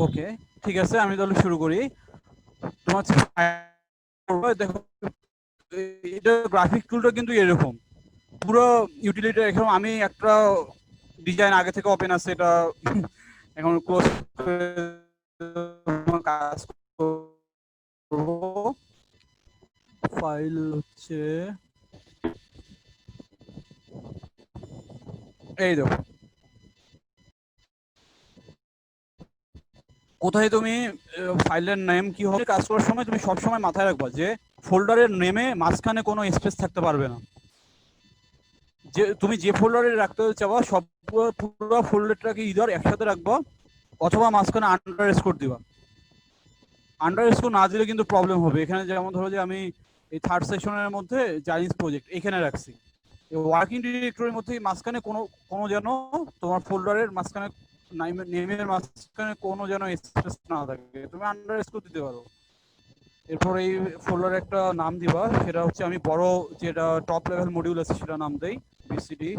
ওকে, ঠিক আছে, আমি তাহলে শুরু করি। তোমার দেখো, এটা গ্রাফিক টুলটা কিন্তু এরকম পুরো ইউটিলিটি। এখন আমি একটা ডিজাইন আগে থেকে ওপেন আছে, এটা এখন ক্লোজ কাজ করবো। ফাইল হচ্ছে এই দেখো, কোথায় তুমি ফাইলের নেম কি হবে কাজ করার সময় তুমি সবসময় মাথায় রাখবা যে ফোল্ডারের নেমে মাঝখানে কোনো স্পেস থাকতে পারবে না। যে তুমি যে ফোল্ডারে রাখতে চাও সব পুরো ফোল্ডারটাকে ইদার একসাথে রাখবা অথবা মাঝখানে আন্ডারস্কোর দিবা। আন্ডারস্কোর না দিলে কিন্তু প্রবলেম হবে। এখানে যেমন ধরো যে আমি এই থার্ড সেকশনের মধ্যে জাইনিস প্রজেক্ট এখানে রাখছি, ওয়ার্কিং ডিরেক্টরির মধ্যে মাঝখানে কোনো কোনো যেন তোমার ফোল্ডারের মাঝখানে নেমের মাঝখানে কোনো যেন স্পেস না থাকে, তুমি আন্ডারস্কোর দিতে পারো। এরপর এই ফোল্ডারে একটা নাম দিবা, সেটা হচ্ছে আমি বড় যেটা টপ লেভেল মডিউল আছে সেটা নাম দেই বিসিডি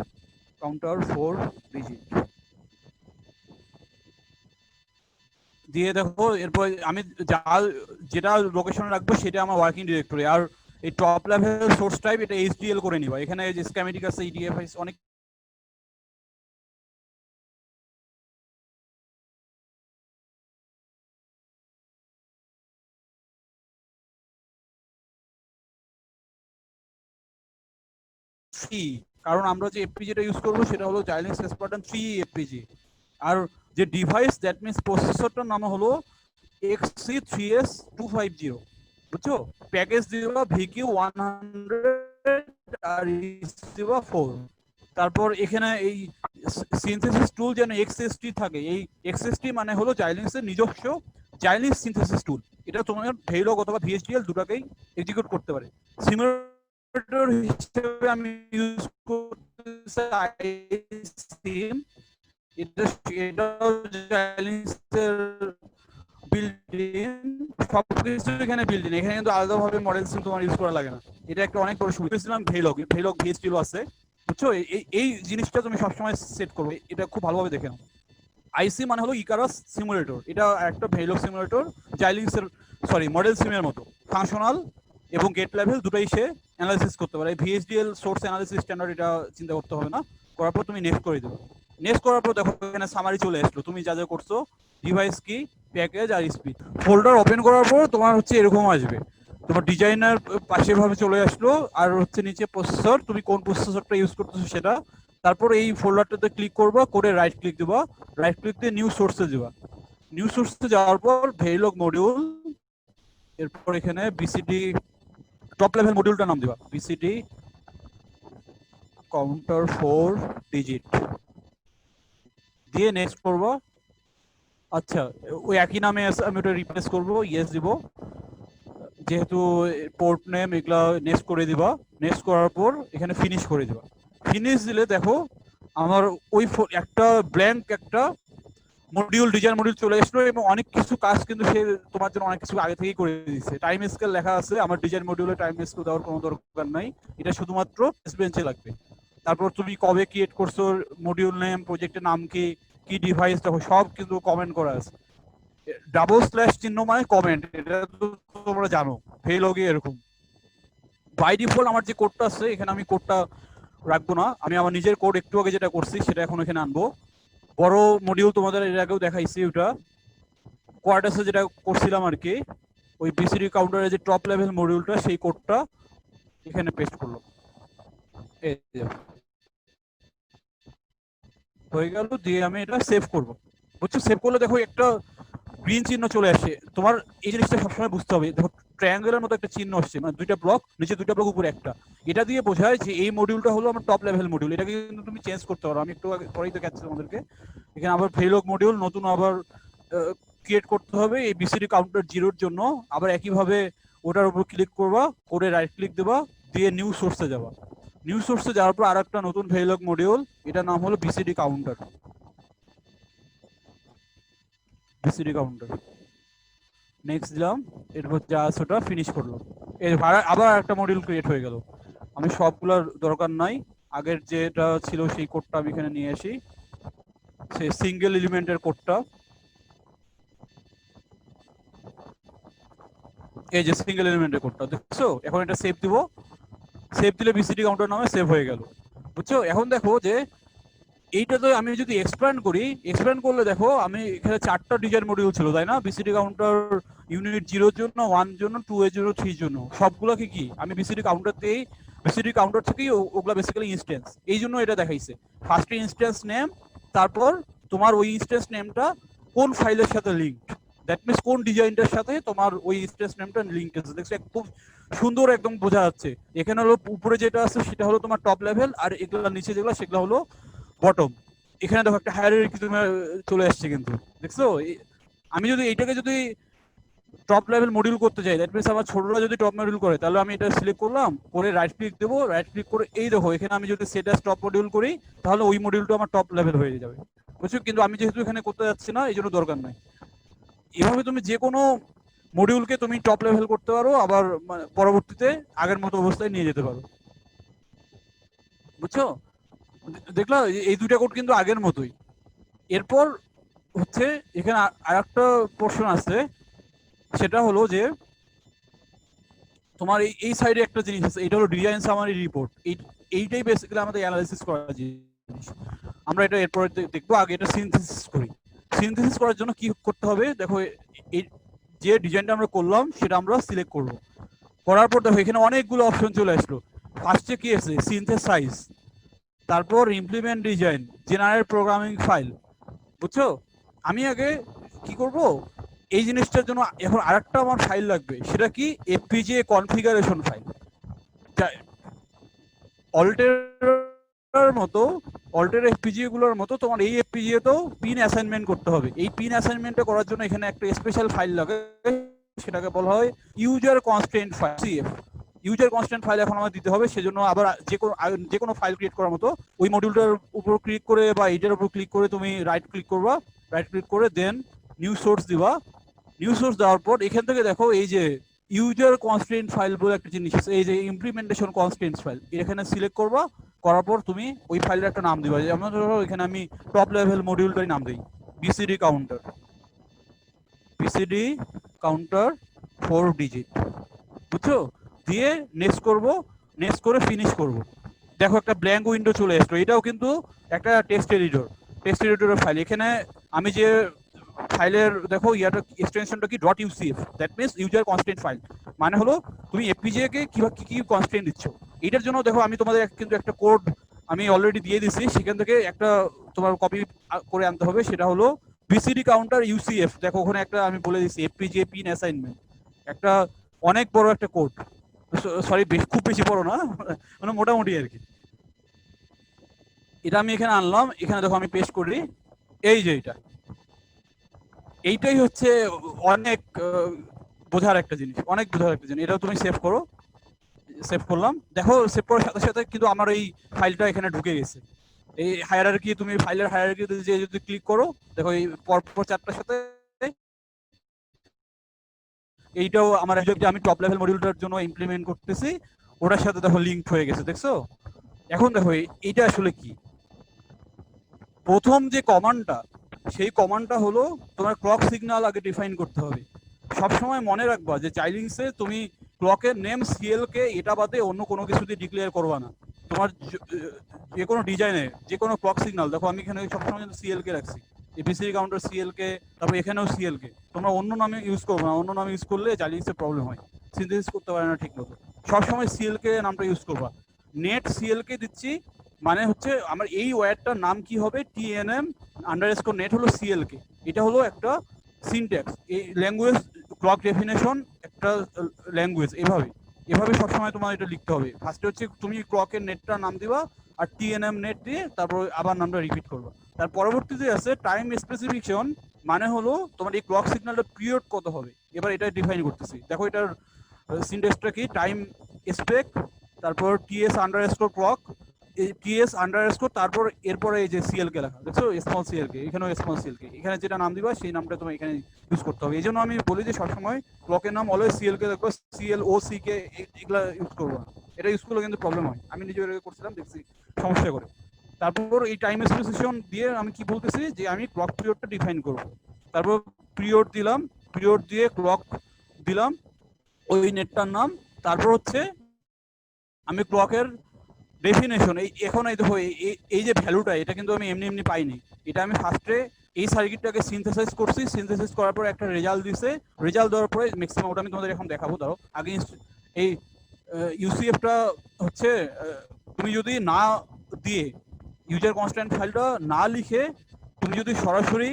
কাউন্টার 4 ডিজিট দিয়ে। দেখো এরপর আমি যা যেটা লোকেশন রাখবো সেটা আমার ওয়ার্কিং ডিরেক্টরি। আর এই টপ লেভেল সোর্স টাইপ এটা এইচডিএল করে নিবা। এখানে যে স্ক্যামেটিক আছে, ইডিএফ অনেক ফ্রি, কারণ আমরা যে এফপিজিটা ইউজ করবো সেটা হলো জাইলিংস স্পার্টান 3 এফপিজি। আর যে ডিভাইস দ্যাট মিনস প্রসেসরটার নাম হলো XC3S250, বুঝছো? প্যাকেজ দিবা VQ100 আর দিবা 4। তারপর এখানে এই সিনথেসিস টুল যেন এক্সএসটি থাকে। এই এক্সএসটি মানে হলো জাইলিংসের নিজস্ব জাইলিংস সিনথেসিস টুল। এটা তোমার ভেইলগ অথবা ভিএইচডিএল দুটাকেই এক্সিকিউট করতে পারে। সিমুলেটর হিসেবে আমি ইউজ করতেছি আইসিম। এটাও জাইলিংসের বিল্ডিং, সবকিছু এখানে বিল্ডিং। এখানে কিন্তু আলাদাভাবে মডেল সিম তোমার ইউজ করা লাগে না। এটা একটা অনেক বড় সুবিধা। ভেইলগ ভেইলগ ভিএইচডিএল আছে, বুঝছো? এই জিনিসটা তুমি সবসময় সেট করবে, এটা খুব ভালোভাবে দেখে নাও। আইসি মানে হলো ইকারাস সিমুলেটর, এটা একটা ভেইলগ সিমুলেটর জাইলিংসের সরি মডেল সিমের মতো ফাংশনাল এবং গেট লেভেল দুটোই সে অ্যানালাইসিস করতে পারে। ভিএইচডিএল সোর্স অ্যানালিসিস স্ট্যান্ডার্ড এটা চিন্তা করতে হবে না। করার পর তুমি নেক্সট করে দেবে। নেক্সট করার পর দেখো এখানে সামারি চলে আসলো, তুমি যা যা করছো, ডিভাইস কি, প্যাকেজ আর স্পিড। ফোল্ডার ওপেন করার পর তোমার হচ্ছে এরকম আসবে, তোমার ডিজাইনার পাশে ভাবে চলে আসলো, আর হচ্ছে নিচে প্রসেসর, তুমি কোন প্রসেসরটা ইউজ করতেছো সেটা। তারপর এই ফোল্ডারটাতে ক্লিক করবা, করে রাইট ক্লিক দিবা, রাইট ক্লিক দিয়ে নিউ সোর্সে যাবা। নিউ সোর্সে যাওয়ার পর ভেইলগ মডিউল, এরপর এখানে বিসিডি টপ লেভেল মডিউলটা নাম দিবা বিসিডি কাউন্টার 4 ডিজিট দিয়ে নেক্সট করবো। আচ্ছা, ওই একই নামে আছে, আমি ওটা রিপ্লেস করবো, ইয়েস দিব, যেহেতু পোর্ট নেম এগুলা নেক্সট করে দিবা। নেক্সট করার পর এখানে ফিনিশ করে দিবা। ফিনিশ দিলে দেখো আমার ওই একটা ব্ল্যাঙ্ক একটা মডিউল ডিজাইন মডিউল চলে আসলো, এবং অনেক কিছু কাজ কিন্তু সে তোমার জন্য অনেক কিছু আগে থেকেই করে দিচ্ছে। টাইম স্কেল লেখা আছে, আমার ডিজাইন মডিউলে টাইম স্কেল দেওয়ার কোনো দরকার নাই, এটা শুধুমাত্র বেঞ্চে লাগবে। তারপর তুমি কবে ক্রিয়েট করছো, মডিউল নেম, প্রজেক্টের নাম কি, কি ডিভাইস, দেখো সব কিন্তু কমেন্ট করা আছে। ডাবল স্ল্যাশ চিহ্ন মানে কমেন্ট, এটা তো তোমরা জানো ফেইলগে এরকম। বাই ডিফল্ট আমার যে কোডটা আছে এখানে আমি কোডটা রাখবো না, আমি আমার নিজের কোড একটু আগে যেটা করছি সেটা এখন এখানে আনবো। বড় মডিউল তোমাদের এর আগেও দেখাইছি, ওটা কোয়ার্টাসে যেটা করছিলাম আর কি, ওই বিসিডি কাউন্টারের যে টপ লেভেল মডিউলটা সেই কোডটা এখানে পেস্ট করলো। এই হয়ে গেল, দিয়ে আমি এটা সেভ করব। বুঝছো? সেভ করলে দেখো একটা গ্রিন চিহ্ন চলে আসে। তোমার এই জিনিসটা সবসময় বুঝতে হবে, দেখো ট্রায়াঙ্গেলের মতো একটা চিহ্ন আসছে, মানে দুইটা ব্লক নিচে, দুইটা ব্লক উপরে একটা। এটা দিয়ে বোঝায় যে এই মডিউলটা হলো আমার টপ লেভেল মডিউল। এটাকে কিন্তু তুমি চেঞ্জ করতে পারো, আমি একটু পরেই তো দেখাচ্ছি তোমাদেরকে। এখানে আবার ফেইলগ মডিউল নতুন আবার ক্রিয়েট করতে হবে এই বিসিডি কাউন্টার 0-র জন্য। আবার একইভাবে ওটার উপর ক্লিক করবা, করে রাইট ক্লিক দেবা, দিয়ে নিউ সোর্সে যাবা। নিউ সোর্সে যাওয়ার পর আর একটা নতুন ফেইলগ মডিউল, এটার নাম হলো BCD counter. BCD counter next দিলাম, এরপর যা আছে ওটা ফিনিশ করলো। এর আবার একটা মডিউল ক্রিয়েট হয়ে গেল। আমি সবগুলোর দরকার নাই, আগের যেটা ছিল সেই কোডটা আমি এখানে নিয়ে আসি, সেই সিঙ্গেল এলিমেন্টের কোডটা। এই যে সিঙ্গেল এলিমেন্টের কোডটা দেখছো, এখন এটা সেভ দিব, সেভ দিলে বিসিডি কাউন্টার নামে সেভ হয়ে গেল। বুঝছো? এখন দেখো যে এইটা তো আমি যদি এক্সপ্যান্ড করি, এক্সপ্যান্ড করলে দেখো আমি এখানে 4টা ডিজাইন মডিউল ছিল তাই না, বিসিডি কাউন্টার ইউনিট 0 এর জন্য, 1 জন্য, 2 এর জন্য, 3 জন্য, সবগুলোকে কি আমি বিসিডি কাউন্টার থেকেই, বিসিডি কাউন্টার থেকেই ওগুলা বেসিক্যালি ইনস্ট্যান্স, এই জন্য এটা দেখাইছে ফার্স্ট ইনস্ট্যান্স নেম, তারপর তোমার ওই ইনস্ট্যান্স নেমটা কোন ফাইলের সাথে লিঙ্কড, দ্যাট মিনস কোন ডিজাইনটার সাথে তোমার ওই ইনস্ট্যান্স নেমটা লিঙ্ক আছে। দেখছো খুব সুন্দর একদম বোঝা যাচ্ছে। এখানে হলো উপরে যেটা আছে সেটা হলো তোমার টপ লেভেল, আর এগুলো নিচে যেগুলো সেগুলো হলো বটম। এখানে দেখো একটা হায়ারার্কি তোমার চলে আসছে কিন্তু, দেখছো? আমি যদি এইটাকে যদি টপ লেভেল মডিউল করতে চাই, দ্যাট মিনস আমার ছোটরা যদি টপ মডিউল করে, তাহলে আমি এটা সিলেক্ট করলাম, করে রাইট ক্লিক দেবো, রাইট ক্লিক করে এই দেখো এখানে আমি যদি সেট অ্যাজ টপ মডিউল করি, তাহলে ওই মডিউলটা আমার টপ লেভেল হয়ে যাবে। বুঝছো? কিন্তু আমি যেহেতু এখানে করতে যাচ্ছি না, এই জন্য দরকার নাই। এভাবে তুমি যে কোনো মডিউলকে তুমি টপ লেভেল করতে পারো, আবার পরবর্তীতে আগের মতো অবস্থায় নিয়ে যেতে পারো। বুঝছো? দেখলা এই দুইটা কোড কিন্তু আগের মতোই। এরপর হচ্ছে এখানে আরেকটা পোর্শন আছে, সেটা হলো যে তোমার এই সাইডে একটা জিনিস আছে, এটা হলো ডিজাইন সামারি রিপোর্ট। এইটাই বেসিক্যালি আমাদের অ্যানালাইসিস করার জিনিস। আমরা এটা এরপরে দেখবো, আগে এটা সিনথেসিস করি। সিনথেসিস করার জন্য কি করতে হবে দেখো, এই যে ডিজাইনটা আমরা করলাম সেটা আমরা সিলেক্ট করব। করার পর দেখো এখানে অনেকগুলো অপশন চলে আসলো। ফার্স্টে কি আছে? সিনথেসাইজ, তারপর implement design, generate programming file. বুঝছো? আমি আগে কি করব, এই জিনিসটার জন্য এখন আরেকটা আমার ফাইল লাগবে, সেটা কি? FPGA configuration file. অল্টের মতো, অল্টের এফপিজিএ গুলোর মতো তোমার এই এফপিজিএ তেও পিন অ্যাসাইনমেন্ট করতে হবে। এই পিন অ্যাসাইনমেন্টটা করার জন্য এখানে একটা স্পেশাল ফাইল লাগে, সেটাকে বলা হয় user constraint file, CF. User constant file এখন আমার দিতে হবে, সেজন্য আবার যে কোনো ফাইল ক্রিয়েট করার মতো ওই মডিউলটার উপর ক্লিক করে বা এইটার উপর ক্লিক করে তুমি রাইট ক্লিক করবা, রাইট ক্লিক করে দেন নিউ সোর্স দিবা। নিউ সোর্স দেওয়ার পর এখান থেকে দেখো এই যে ইউজার কনস্ট্রেন্ট ফাইল বলে একটা জিনিস আছে, এই যে ইমপ্লিমেন্টেশন কনস্ট্রেন্ট ফাইল, এখানে সিলেক্ট করবা। করার পর তুমি ওই ফাইলের একটা নাম দিবা, যেমন ধরো এখানে আমি টপ লেভেল মডিউলটাই নাম দিই BCD counter, BCD counter 4 digit. বুঝছো? দিয়ে নেক্সট করব, নেক্সট করে ফিনিশ করব। দেখো একটা ব্ল্যাঙ্ক উইন্ডো চলে আসলো, এটাও কিন্তু একটা টেক্সট এডিটর, টেক্সট এডিটরের ফাইল। এখানে আমি যে ফাইলের দেখো ইয়াটা এক্সটেনশনটা কি, dot UCF, that means user constraint file. মানে হলো তুমি এফপিজিএ কে কিভাবে কি কি কনস্ট্রেন্ট দিচ্ছ। এটার জন্য দেখো আমি তোমাদের কিন্তু একটা কোড আমি অলরেডি দিয়ে দিছি, সেখান থেকে একটা তোমার কপি করে আনতে হবে। সেটা হলো বিসিডি কাউন্টার ইউসিএফ। দেখো ওখানে একটা আমি বলে দিচ্ছি এফপিজিএ পিন অ্যাসাইনমেন্ট, একটা অনেক বড় একটা কোড, সরি খুব বেশি বড় না, মানে মোটামুটি আর কি। এটা আমি এখানে আনলাম, এখানে দেখো আমি পেস্ট করি, এই যে এটা, এইটাই হচ্ছে অনেক বোঝার একটা জিনিস, অনেক বোঝার একটা জিনিস। এটাও তুমি সেভ করো, সেভ করলাম। দেখো সেভ করার সাথে সাথে কিন্তু আমার এই ফাইলটা এখানে ঢুকে গেছে। এই হায়ারার্কি, তুমি ফাইলের হায়ারার্কিতে যে যদি ক্লিক করো, দেখো এই পরপর 4টার সাথে এইটাও আমার যে আমি টপ লেভেল মডিউলটার জন্য ইমপ্লিমেন্ট করতেছি, ওটার সাথে দেখো লিঙ্ক হয়ে গেছে। দেখছো? এখন দেখো এইটা আসলে কি, প্রথম যে কমান্ডটা, সেই কমান্ডটা হলো তোমার ক্লক সিগন্যাল আগে ডিফাইন করতে হবে। সবসময় মনে রাখবা যে চাইল্ডিংসে তুমি ক্লকের নেম সিএল কে এটা বাদে অন্য কোনো কিছু দিয়ে ডিক্লেয়ার করবা না। তোমার যে কোনো ডিজাইনে যে কোনো ক্লক সিগন্যাল, দেখো আমি এখানে সবসময় সিএল কে রাখছি, এবিসিডি কাউন্টার সিএল কে, তারপর এখানেও সিএল কে। তোমরা অন্য নামে ইউজ করবো না, অন্য নামে ইউজ করলে চাইল্ডিংসে প্রবলেম হয়, সিনথেসিস করতে পারে না ঠিক মতো। সবসময় সিএল কে নামটা ইউজ করবা। নেট সিএল কে দিচ্ছি, মানে হচ্ছে আমার এই ওয়্যারটার নাম কি হবে, টিএনএম আন্ডারস্কোর নেট হলো সিএল কে। এটা হলো একটা সিনট্যাক্স, এই ল্যাঙ্গুয়েজ ক্লক ডেফিনেশন একটা ল্যাঙ্গুয়েজ। এভাবে এভাবে সবসময় তোমার এটা লিখতে হবে। ফার্স্টে হচ্ছে তুমি ক্লকের নেটটার নাম দিবা, আর টিএনএম নেট দিয়ে তারপর আবার নামটা রিপিট করবা। তার পরবর্তীতে আছে টাইম স্পেসিফিকেশন, মানে হলো তোমার এই ক্লক সিগন্যালটা পিরিয়ড কত হবে, এবার এটা ডিফাইন করতেছি। দেখো এটার সিনট্যাক্সটা কি, টাইম স্পেক, তারপর TS underscore clock, TS underscore, তারপর এরপরে এই যে সিএল কে লেখা, দেখছো স্মল সিএল কে, এখানেও স্মল সিএল কে, এখানে যেটা নাম দিবা সেই নামটা তোমার এখানে ইউজ করতে হবে। এই জন্য আমি বলি যে সবসময় ক্লকের নাম অলওয়েজ সিএল কে দেখো, সিএল ও সি কে এগুলা ইউজ করবো না। এটা ইউজ করলে কিন্তু প্রবলেম হয়, আমি নিজে করছিলাম দেখছি সমস্যা করে। তারপর এই টাইম স্পেসিফিকেশন দিয়ে আমি কি বলতেছি যে আমি ক্লক পিরিয়ডটা ডিফাইন করব। তারপর পিরিয়ড দিলাম, পিরিয়ড দিয়ে ক্লক দিলাম, ওই নেটটার নাম। তারপর হচ্ছে আমি ক্লকের ডেফিনেশন, এই এখন এই দেখো এই যে ভ্যালুটা, এটা কিন্তু আমি এমনি এমনি পাইনি। এটা আমি ফার্স্টে এই সার্কিটটাকে সিনথেসাইজ করছি, সিনথেসাইজ করার পর একটা রেজাল্ট দিছে, রেজাল্ট দেওয়ার পরে ম্যাক্সিমাম ওটা আমি তোমাদের এখন দেখাবো। ধরো আগে এই ইউসিএফটা হচ্ছে তুমি যদি না দিয়ে ইউজার কনস্ট্যান্ট ফাইলটা না লিখে তুমি যদি সরাসরি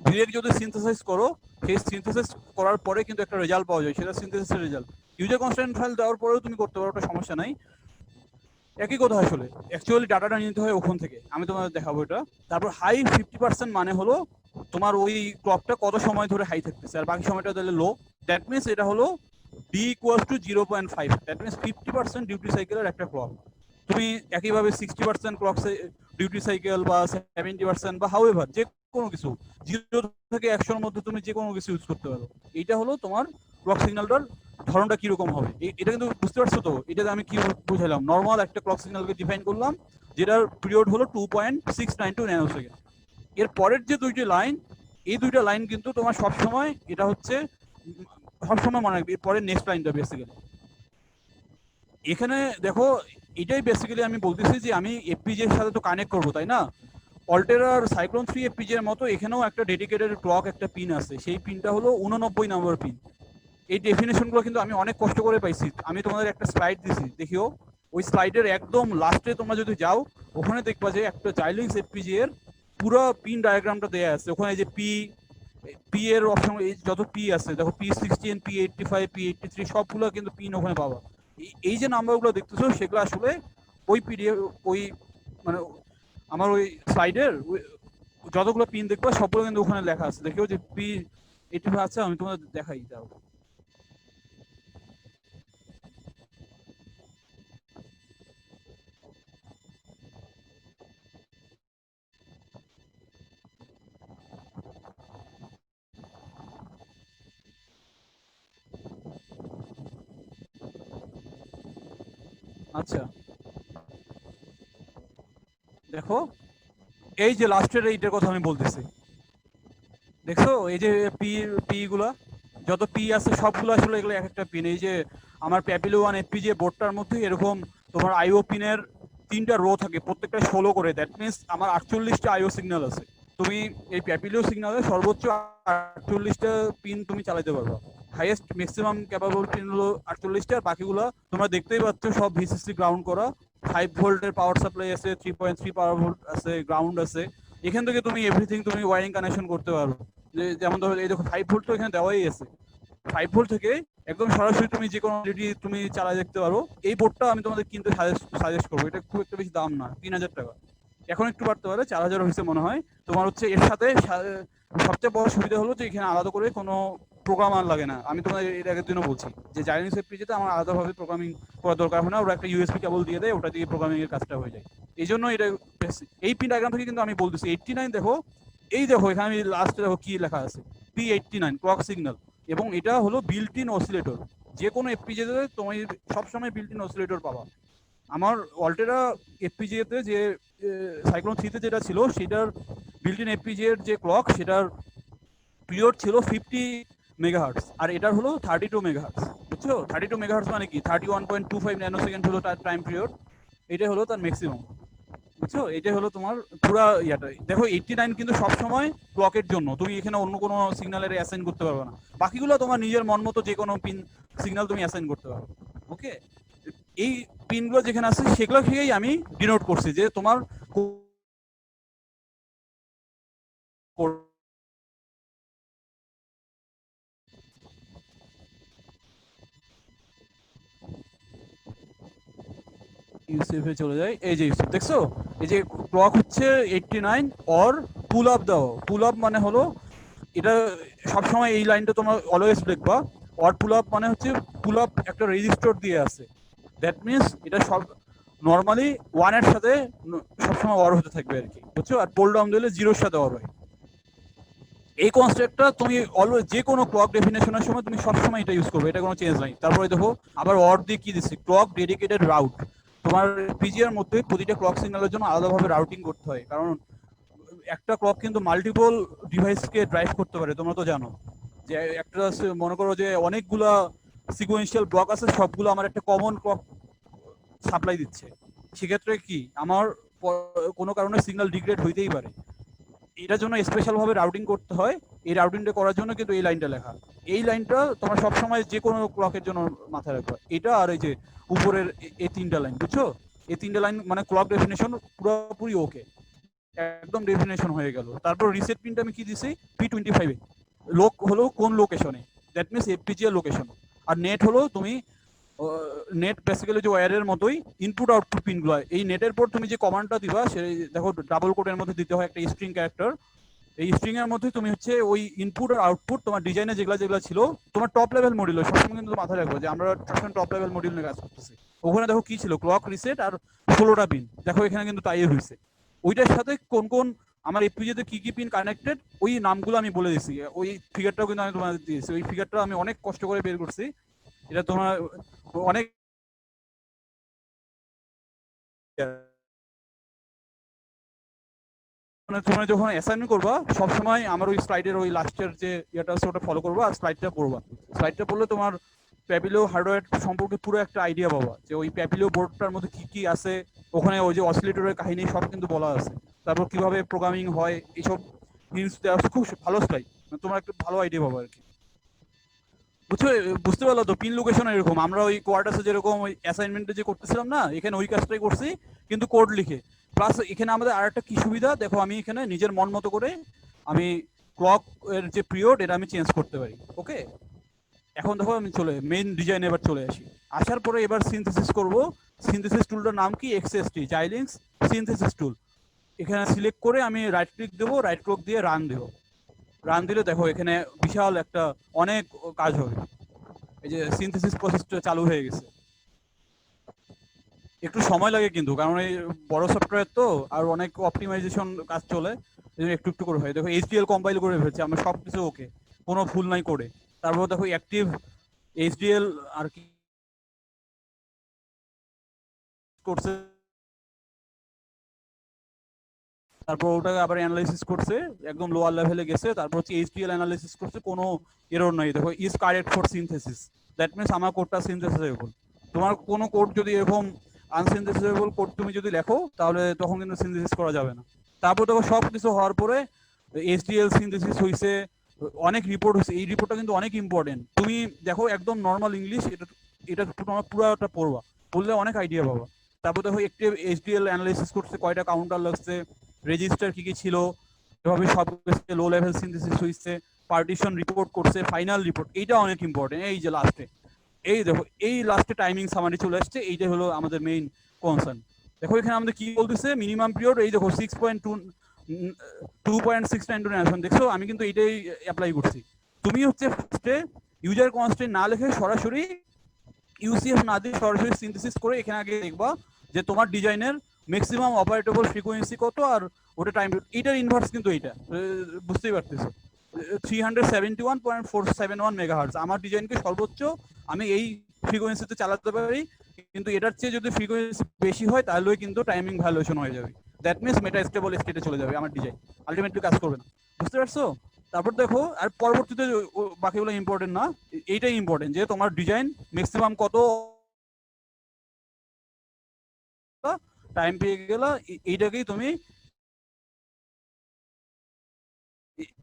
ডিরেক্ট যদি সিনথেসাইজ করো, সেই সিনথেসাইজ করার পরে কিন্তু একটা রেজাল্ট পাওয়া যায়, সেটা সিনথেসিসের রেজাল্ট। ইউজার কনস্ট্যান্ট ফাইল দেওয়ার পরেও তুমি করতে পারো, ওটা সমস্যা নাই, একই কথা আসলে। অ্যাকচুয়ালি ডাটাটা নিতে হয় ওখান থেকে, আমি তোমাদের দেখাবো এটা। তারপর হাই 50% মানে হলো তোমার ওই ক্লকটা কত সময় ধরে হাই থাকতেছে, আর বাকি সময়টা তাহলে লো। দ্যাট মিনস এটা হলো D equals to 0.5, that means 50% duty সাইকেলের একটা ক্লক। তুমি একইভাবে 60% ক্লক ডিউটি সাইকেল বা 70% বা হাউএভার যে কোনো কিছু 0 থেকে 100-র মধ্যে তুমি যে কোনো কিছু ইউজ করতে পারো। এইটা হলো তোমার ক্লক সিগন্যালটার ধরনটা কিরকম হবে। এটা কিন্তু বুঝতে পারছো তো? এটা আমি কি বুঝাইলাম? নর্মাল একটা ক্লক সিগন্যালকে ডিফাইন করলাম, যেটার পিরিয়ড হলো 2.692 ন্যানোসেকেন্ড। এর পরের যে দুইটি লাইন, এই দুইটা লাইন কিন্তু তোমার সবসময় এটা হচ্ছে সবসময় মনে রাখবে। এরপরে নেক্সট লাইনটা বেসিক্যালি এখানে দেখো, এটাই বেসিক্যালি আমি বলতেছি যে আমি এফপিজি এর সাথে তো কানেক্ট করবো, তাই না? অল্টেরার সাইক্লোন 3 এফপিজি এর মতো এখানেও একটা ডেডিকেটেড ক্লক একটা পিন আছে, সেই পিনটা হলো 89 নম্বর পিন। এই ডেফিনেশনগুলো কিন্তু আমি অনেক কষ্ট করে পাইছি, আমি তোমাদের একটা স্লাইড দিছি, দেখিও। ওই স্লাইডের একদম লাস্টে তোমরা যদি যাও, ওখানে দেখবা যে একটা জাইলিংস এফপিজি এর পুরো পিন ডায়াগ্রামটা দেয়া আছে। ওখানে যে পি পি এর অপশন, যত পি আছে দেখো, P16, P85, P83 সবগুলো কিন্তু পিন ওখানে পাবা। এই যে নাম্বারগুলো দেখতেছো, সেগুলো আসলে ওই পিডিএফ, ওই মানে আমার ওই স্লাইডের যতগুলো পিন দেখবা সবগুলো কিন্তু ওখানে লেখা আছে। দেখিও যে P85 আছে, আমি তোমাদের দেখাই দাও। আচ্ছা দেখো, এই যে লাস্টের এইটার কথা আমি বলতেছি, দেখছো এই যে পি পি গুলা, যত পি আছে সবগুলো আসলে এগুলো এক একটা পিন। এই যে আমার প্যাপিলো 1 এফপিজি বোর্ডটার মধ্যে এরকম তোমার আইও পিনের 3টা রো থাকে, প্রত্যেকটা 16 করে। দ্যাট মিনস আমার 48টা আইও সিগন্যাল আছে। তুমি এই প্যাপিলো সিগন্যালে সর্বোচ্চ 48টা পিন তুমি চালাতে পারবে। হাইয়েস্ট ম্যাক্সিমাম ক্যাপাবল পিন হলো 48টা, আর বাকিগুলো তোমরা দেখতেই পাচ্ছ সব ভিসিসি গ্রাউন্ড করা। 5 ভোল্টের পাওয়ার সাপ্লাই আছে, 3.3 পাওয়ার ভোল্ট আছে, গ্রাউন্ড আছে। এখান থেকে তুমি এভরিথিং তুমি ওয়ারিং কানেকশন করতে পারো। যেমন ধরো এই দেখো 5 ভোল্ট তো এখানে দেওয়াই আছে। 5 ভোল্ট থেকে একদম সরাসরি তুমি যে কোনো এলইডি তুমি চালিয়ে দেখতে পারো। এই বোর্ডটা আমি তোমাদের কিনতে সাজেস্ট করবো, এটা খুব একটা বেশি দাম না, 3000 টাকা। এখন একটু বাড়তে পারে, 4000 হয়েছে মনে হয়। তোমার হচ্ছে এর সাথে সবচেয়ে বড় সুবিধা হলো যে এখানে আলাদা করে কোনো প্রোগ্রামার লাগে না। আমি তোমাদের এর আগের দিনও বলছি যে জাইনিস এফপিজিতে আমার আলাদাভাবে প্রোগ্রামিং করার দরকার হয় না, ওরা একটা ইউএসবি কেবল দিয়ে দেয়, ওটা দিয়ে প্রোগ্রামিং এর কাজটা হয়ে যায়। এই জন্য এটা এই পিন ডায়াগ্রাম থেকে কিন্তু আমি বলতেছি 89 দেখো, এই দেখো এখানে আমি লাস্টে দেখো কি লেখা আছে, P89 ক্লক সিগন্যাল। এবং এটা হলো বিল্ট ইন অসিলেটর। যে কোনো এফপিজিতে তুমি সবসময় বিল্ট ইন অসিলেটর পাবা। আমার অল্টেরা এফপিজিএতে যে সাইক্লোন 3-তে যেটা ছিল, সেটার বিল্ট ইন এফপিজি এর যে ক্লক, সেটার পিরিয়ড ছিল 50 মেগাহার্টস, আর এটার হলো 32 মেগাহার্টস। বুঝছো 32 মেগাহার্টস মানে কি? 31.25 ন্যানোসেকেন্ড হলো তার টাইম পিরিয়ড। এটাই হলো তার ম্যাক্সিমাম। বুঝছো, এটাই হলো তোমার পুরা ইয়াটা। দেখো 89 কিন্তু সবসময় ক্লকের জন্য, তুমি এখানে অন্য কোনো সিগন্যালের অ্যাসাইন করতে পারবে না। বাকিগুলো তোমার নিজের মন মতো যে কোনো পিন সিগন্যাল তুমি অ্যাসাইন করতে পারো। ওকে, এই পিনগুলো যেখানে আছে সেগুলো থেকেই আমি ডিনোট করছি যে তোমার ইউসেফে চলে যায়। এই যে ইউসেফ দেখছো, এই যে ক্লক হচ্ছে 89 অর পুল আপ দাও। পুল আপ মানে হলো এটা সবসময় এই লাইনটা তোমরা অলওয়েজ দেখবা। অর পুল আপ মানে হচ্ছে পুল আপ একটা রেজিস্টার দিয়ে আছে। দ্যাট মিনস এটা সব নর্মালি 1 এর সাথে সবসময় অর হতে থাকবে আর কি। বুঝছো, আর পুল ডাউন দিলে 0-এর সাথে অর হয়। এই কনসেপ্টটা তুমি অলওয়েজ যে কোনো ক্লক ডেফিনেশনের সময় তুমি সবসময় এটা ইউজ করবে, এটা কোনো চেঞ্জ নাই। তারপরে দেখো আবার অর দিয়ে কি দিচ্ছি, ক্লক ডেডিকেটেড রাউট। তোমার পিজিআর মধ্যে প্রতিটা ক্লক সিগন্যালের জন্য আলাদাভাবে রাউটিং করতে হয়, কারণ একটা ক্লক কিন্তু মাল্টিপল ডিভাইসকে ড্রাইভ করতে পারে, তোমরা তো জানো। যে একটা মনে করো যে অনেকগুলা সিকোয়েন্সিয়াল ব্লক আছে, সবগুলো আমার একটা কমন ক্লক সাপ্লাই দিচ্ছে। সেক্ষেত্রে কি আমার কোনো কারণে সিগন্যাল ডিগ্রেড হইতেই পারে, এটার জন্য স্পেশাল ভাবে রাউটিং করতে হয়। এই রাউটিংটা করার জন্য কিন্তু এই লাইনটা লেখা। এই লাইনটা তোমরা সবসময় যে কোনো ক্লকের জন্য মাথায় রাখবে, এটা আর এই যে উপরের এই তিনটা লাইন, বুঝছো? এই তিনটা লাইন মানে ক্লক ডেফিনেশন পুরোপুরি ওকে, একদম ডেফিনেশন হয়ে গেল। তারপর রিসেট পিনটা আমি কি দিছি, P25 এ। লোক হলো কোন লোকেশনে, দ্যাট মিনস এফপিজিএ লোকেশন। আর নেট হলো তুমি নেট বেসিক্যালি যে ওয়্যারের মতোই ইনপুট আউটপুট পিনগুলো। এই নেটের পর তুমি যে কমান্ডটা দিবা সেই দেখো ডাবল কোটের মধ্যে দিতে হয় একটা স্ট্রিং ক্যারেক্টার। এই স্ট্রিং এর মধ্যে তুমি হচ্ছে ওই ইনপুট আর আউটপুট তোমার ডিজাইনে যেগুলো যেগুলো ছিল তোমার টপ লেভেল মডিউল, সবসময় কিন্তু মাথায় রাখবো যে আমরা সবসময় টপ লেভেল মডিউল নিয়ে কাজ করতেছি। ওখানে দেখো কি ছিল, ক্লক, রিসেট আর 16টা পিন। দেখো এখানে কিন্তু তাই হয়েছে। ওইটার সাথে কোন কোন আমার এফপিজিএতে কি কি পিন কানেক্টেড ওই নামগুলো আমি বলে দিছি। ওই ফিগারটাও কিন্তু আমি তোমাদের দিয়েছি, ওই ফিগারটা আমি অনেক কষ্ট করে বের করছি। এটা তোমার অনেক মানে তোমরা যখন অ্যাসাইনমেন্ট করবা সবসময় আমার ওই স্লাইডের ওই লাস্টের যে ইয়েটা আছে ওটা ফলো করবা আর স্লাইডটা পড়বা। স্লাইডটা পড়লে তোমার প্যাপিলো হার্ডওয়্যার সম্পর্কে পুরো একটা আইডিয়া পাবা, যে ওই প্যাপিলো বোর্ডটার মধ্যে কি কি আছে। ওখানে ওই যে অসিলেটরের কাহিনী সব কিন্তু বলা আছে। তারপর কিভাবে প্রোগ্রামিং হয় এইসব জিনিস দেওয়া আছে, খুব ভালো স্লাইড, তোমার একটা ভালো আইডিয়া পাবো আর কি। বুঝছো? বুঝতে পারলো তো? পিন লোকেশন এরকম আমরা ওই কোয়ার্টাসে যেরকম ওই অ্যাসাইনমেন্টে যে করতেছিলাম না, এখানে ওই কাজটাই করছি কিন্তু কোড লিখে। প্লাস এখানে আমাদের আরেকটা কি সুবিধা দেখো, আমি এখানে নিজের মন মতো করে আমি ক্লক এর যে পিরিয়ড এটা আমি চেঞ্জ করতে পারি। ওকে, এখন দেখো আমি মেইন ডিজাইন এবার চলে আসি। আসার পরে এবার সিনথেসিস করব। সিনথেসিস টুলটার নাম কি, এক্সএসটি জাইলিংস সিনথেসিস টুল। এখানে সিলেক্ট করে আমি রাইট ক্লিক দেবো, রাইট ক্লিক দিয়ে রান দেবো। রান দিলে দেখো এখানে বিশাল একটা অনেক কাজ হবে। এই যে সিনথেসিস প্রসেসটা চালু হয়ে গেছে। একটু সময় লাগে কিন্তু, কারণ এই বড় সফটওয়্যার তো, আর অনেক অপটিমাইজেশন কাজ চলে, এই জন্য একটু একটু করে হয়। দেখো এইচডিএল কম্পাইল করে ফেলছে, আমরা সব কিছু ওকে, কোনো ভুল নাই করে। তারপর দেখো অ্যাক্টিভ এইচডিএল আর কি করছে, তারপর ওটাকে আবার অ্যানালাইসিস করছে, একদম লোয়ার লেভেলে গেছে। তারপর হচ্ছে এইচডিএল অ্যানালাইসিস করছে, কোনো এরর নাই। দেখো is correct for synthesis, that means আমার কোডটা সিনথেসিসেবল। তোমার কোনো কোড যদি এরকম আনসিনথেসিসেবল কোড তুমি যদি লেখো তাহলে তখন কিন্তু সিনথেসিস করা যাবে না। তারপর দেখো সব কিছু হওয়ার পরে এইচডিএল সিনথেসিস হয়েছে, অনেক রিপোর্ট হয়েছে। এই রিপোর্টটা কিন্তু অনেক ইম্পর্টেন্ট। তুমি দেখো একদম নর্মাল ইংলিশ, এটা এটা তোমার পুরোটা পড়বা, পড়লে অনেক আইডিয়া পাবা। তারপর দেখো একটি এইচডিএল অ্যানালাইসিস করছে, কয়টা কাউন্টার লাগছে, রেজিস্টার কি কি ছিল, এভাবে সব লো লেভেল সিনথেসিস হয়েছে, পার্টিশন রিপোর্ট করছে, ফাইনাল রিপোর্ট। এইটা অনেক ইম্পর্টেন্ট। এই যে লাস্টে, এই দেখো এই লাস্টে টাইমিং সামারি চলে আসছে, এইটা হলো আমাদের মেইন কনসার্ন। দেখো এখানে আমাদের কি বলতেছে, মিনিমাম পিরিয়ড এই দেখো 2.6929। দেখছো আমি কিন্তু এইটাই অ্যাপ্লাই করছি। তুমি হচ্ছে ফার্স্টে ইউজার কনস্ট্রেন্ট না লিখে সরাসরি ইউসিএফ না দিয়ে সরাসরি সিনথেসিস করে এখানে আগে দেখবা যে তোমার ডিজাইনের ম্যাক্সিমাম অপারেটেবল ফ্রিকোয়েন্সি কত আর ওটা টাইম। এইটার ইনভার্স কিন্তু এইটা, বুঝতেই পারতেছো। 371.471 মেগাহার্টজ আমার ডিজাইনকে সর্বোচ্চ আমি এই ফ্রিকোয়েন্সিতে চালাতে পারি। কিন্তু এটার চেয়ে যদি ফ্রিকোয়েন্সি বেশি হয় তাহলে কিন্তু টাইমিং ভ্যালুয়েশন হয়ে যাবে, দ্যাট মিনস মেটা স্টেবল স্টেটে চলে যাবে আমার ডিজাইন, আলটিমেটলি কাজ করবে না। বুঝতে পারছো? তারপর দেখো আর পরবর্তীতে বাকিগুলো ইম্পর্টেন্ট না, এইটাই ইম্পর্টেন্ট যে তোমার ডিজাইন ম্যাক্সিমাম কত টাইম পেয়ে গেল। এইটাকেই তুমি,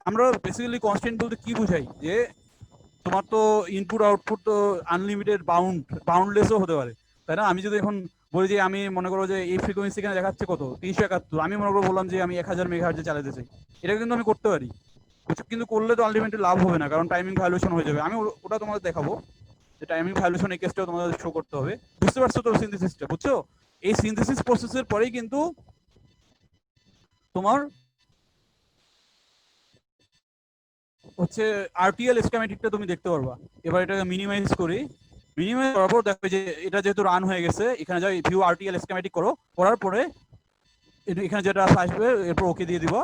আমরা বেসিক্যালি কনস্ট্যান্ট বলতে কি বুঝাই, যে তোমার তো ইনপুট আউটপুট তো আনলিমিটেড বাউন্ডলেসও হতে পারে, তাই না? আমি যদি এখন বলি যে আমি মনে করো যে এই ফ্রিকোয়েন্সি এখানে দেখাচ্ছে কত 371, আমি মনে করো বললাম যে আমি 1000 মেগাহার্টজে চালাতে চাই, এটা কিন্তু আমি করতে পারি। কিন্তু করলে তো আলটিমেটলি লাভ হবে না, কারণ টাইমিং ভ্যালুয়েশন হয়ে যাবে। আমি ওটা তোমাদের দেখাবো যে টাইমিং ভ্যালুয়েশন এই কেসটাও তোমাদের শো করতে হবে। বুঝতে পারছো তো সিনথেসিসটা? বুঝছো? এই সিনথেসিস প্রসেসের পরেই কিন্তু তোমার হচ্ছে আরটিএল স্কিমেটিকটা তুমি দেখতে পারবা। এবার এটাকে মিনিমাইজ করি। মিনিমাইজ করার পর দেখো যে এটা যেহেতু রান হয়ে গেছে, এখানে যাই ভিউ আরটিএল স্কিমেটিক করো, করার পরে এখানে যেটা আসবে এরপর ওকে দিয়ে দিব।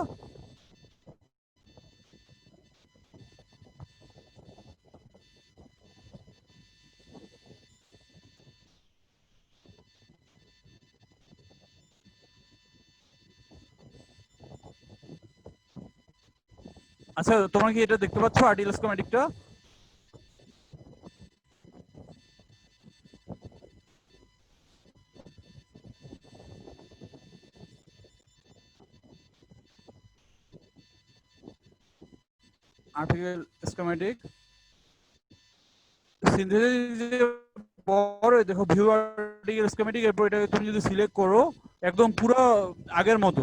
আচ্ছা তোমরা কি এটা দেখতে পাচ্ছ আরটিএল স্কিমেটিকটা? আরটিএল স্কিমেটিক সিনথেসিস পরে দেখো ভিউ আরটিএল স্কিমেটিক, এরপর এটাকে তুমি যদি সিলেক্ট করো একদম পুরো আগের মতো,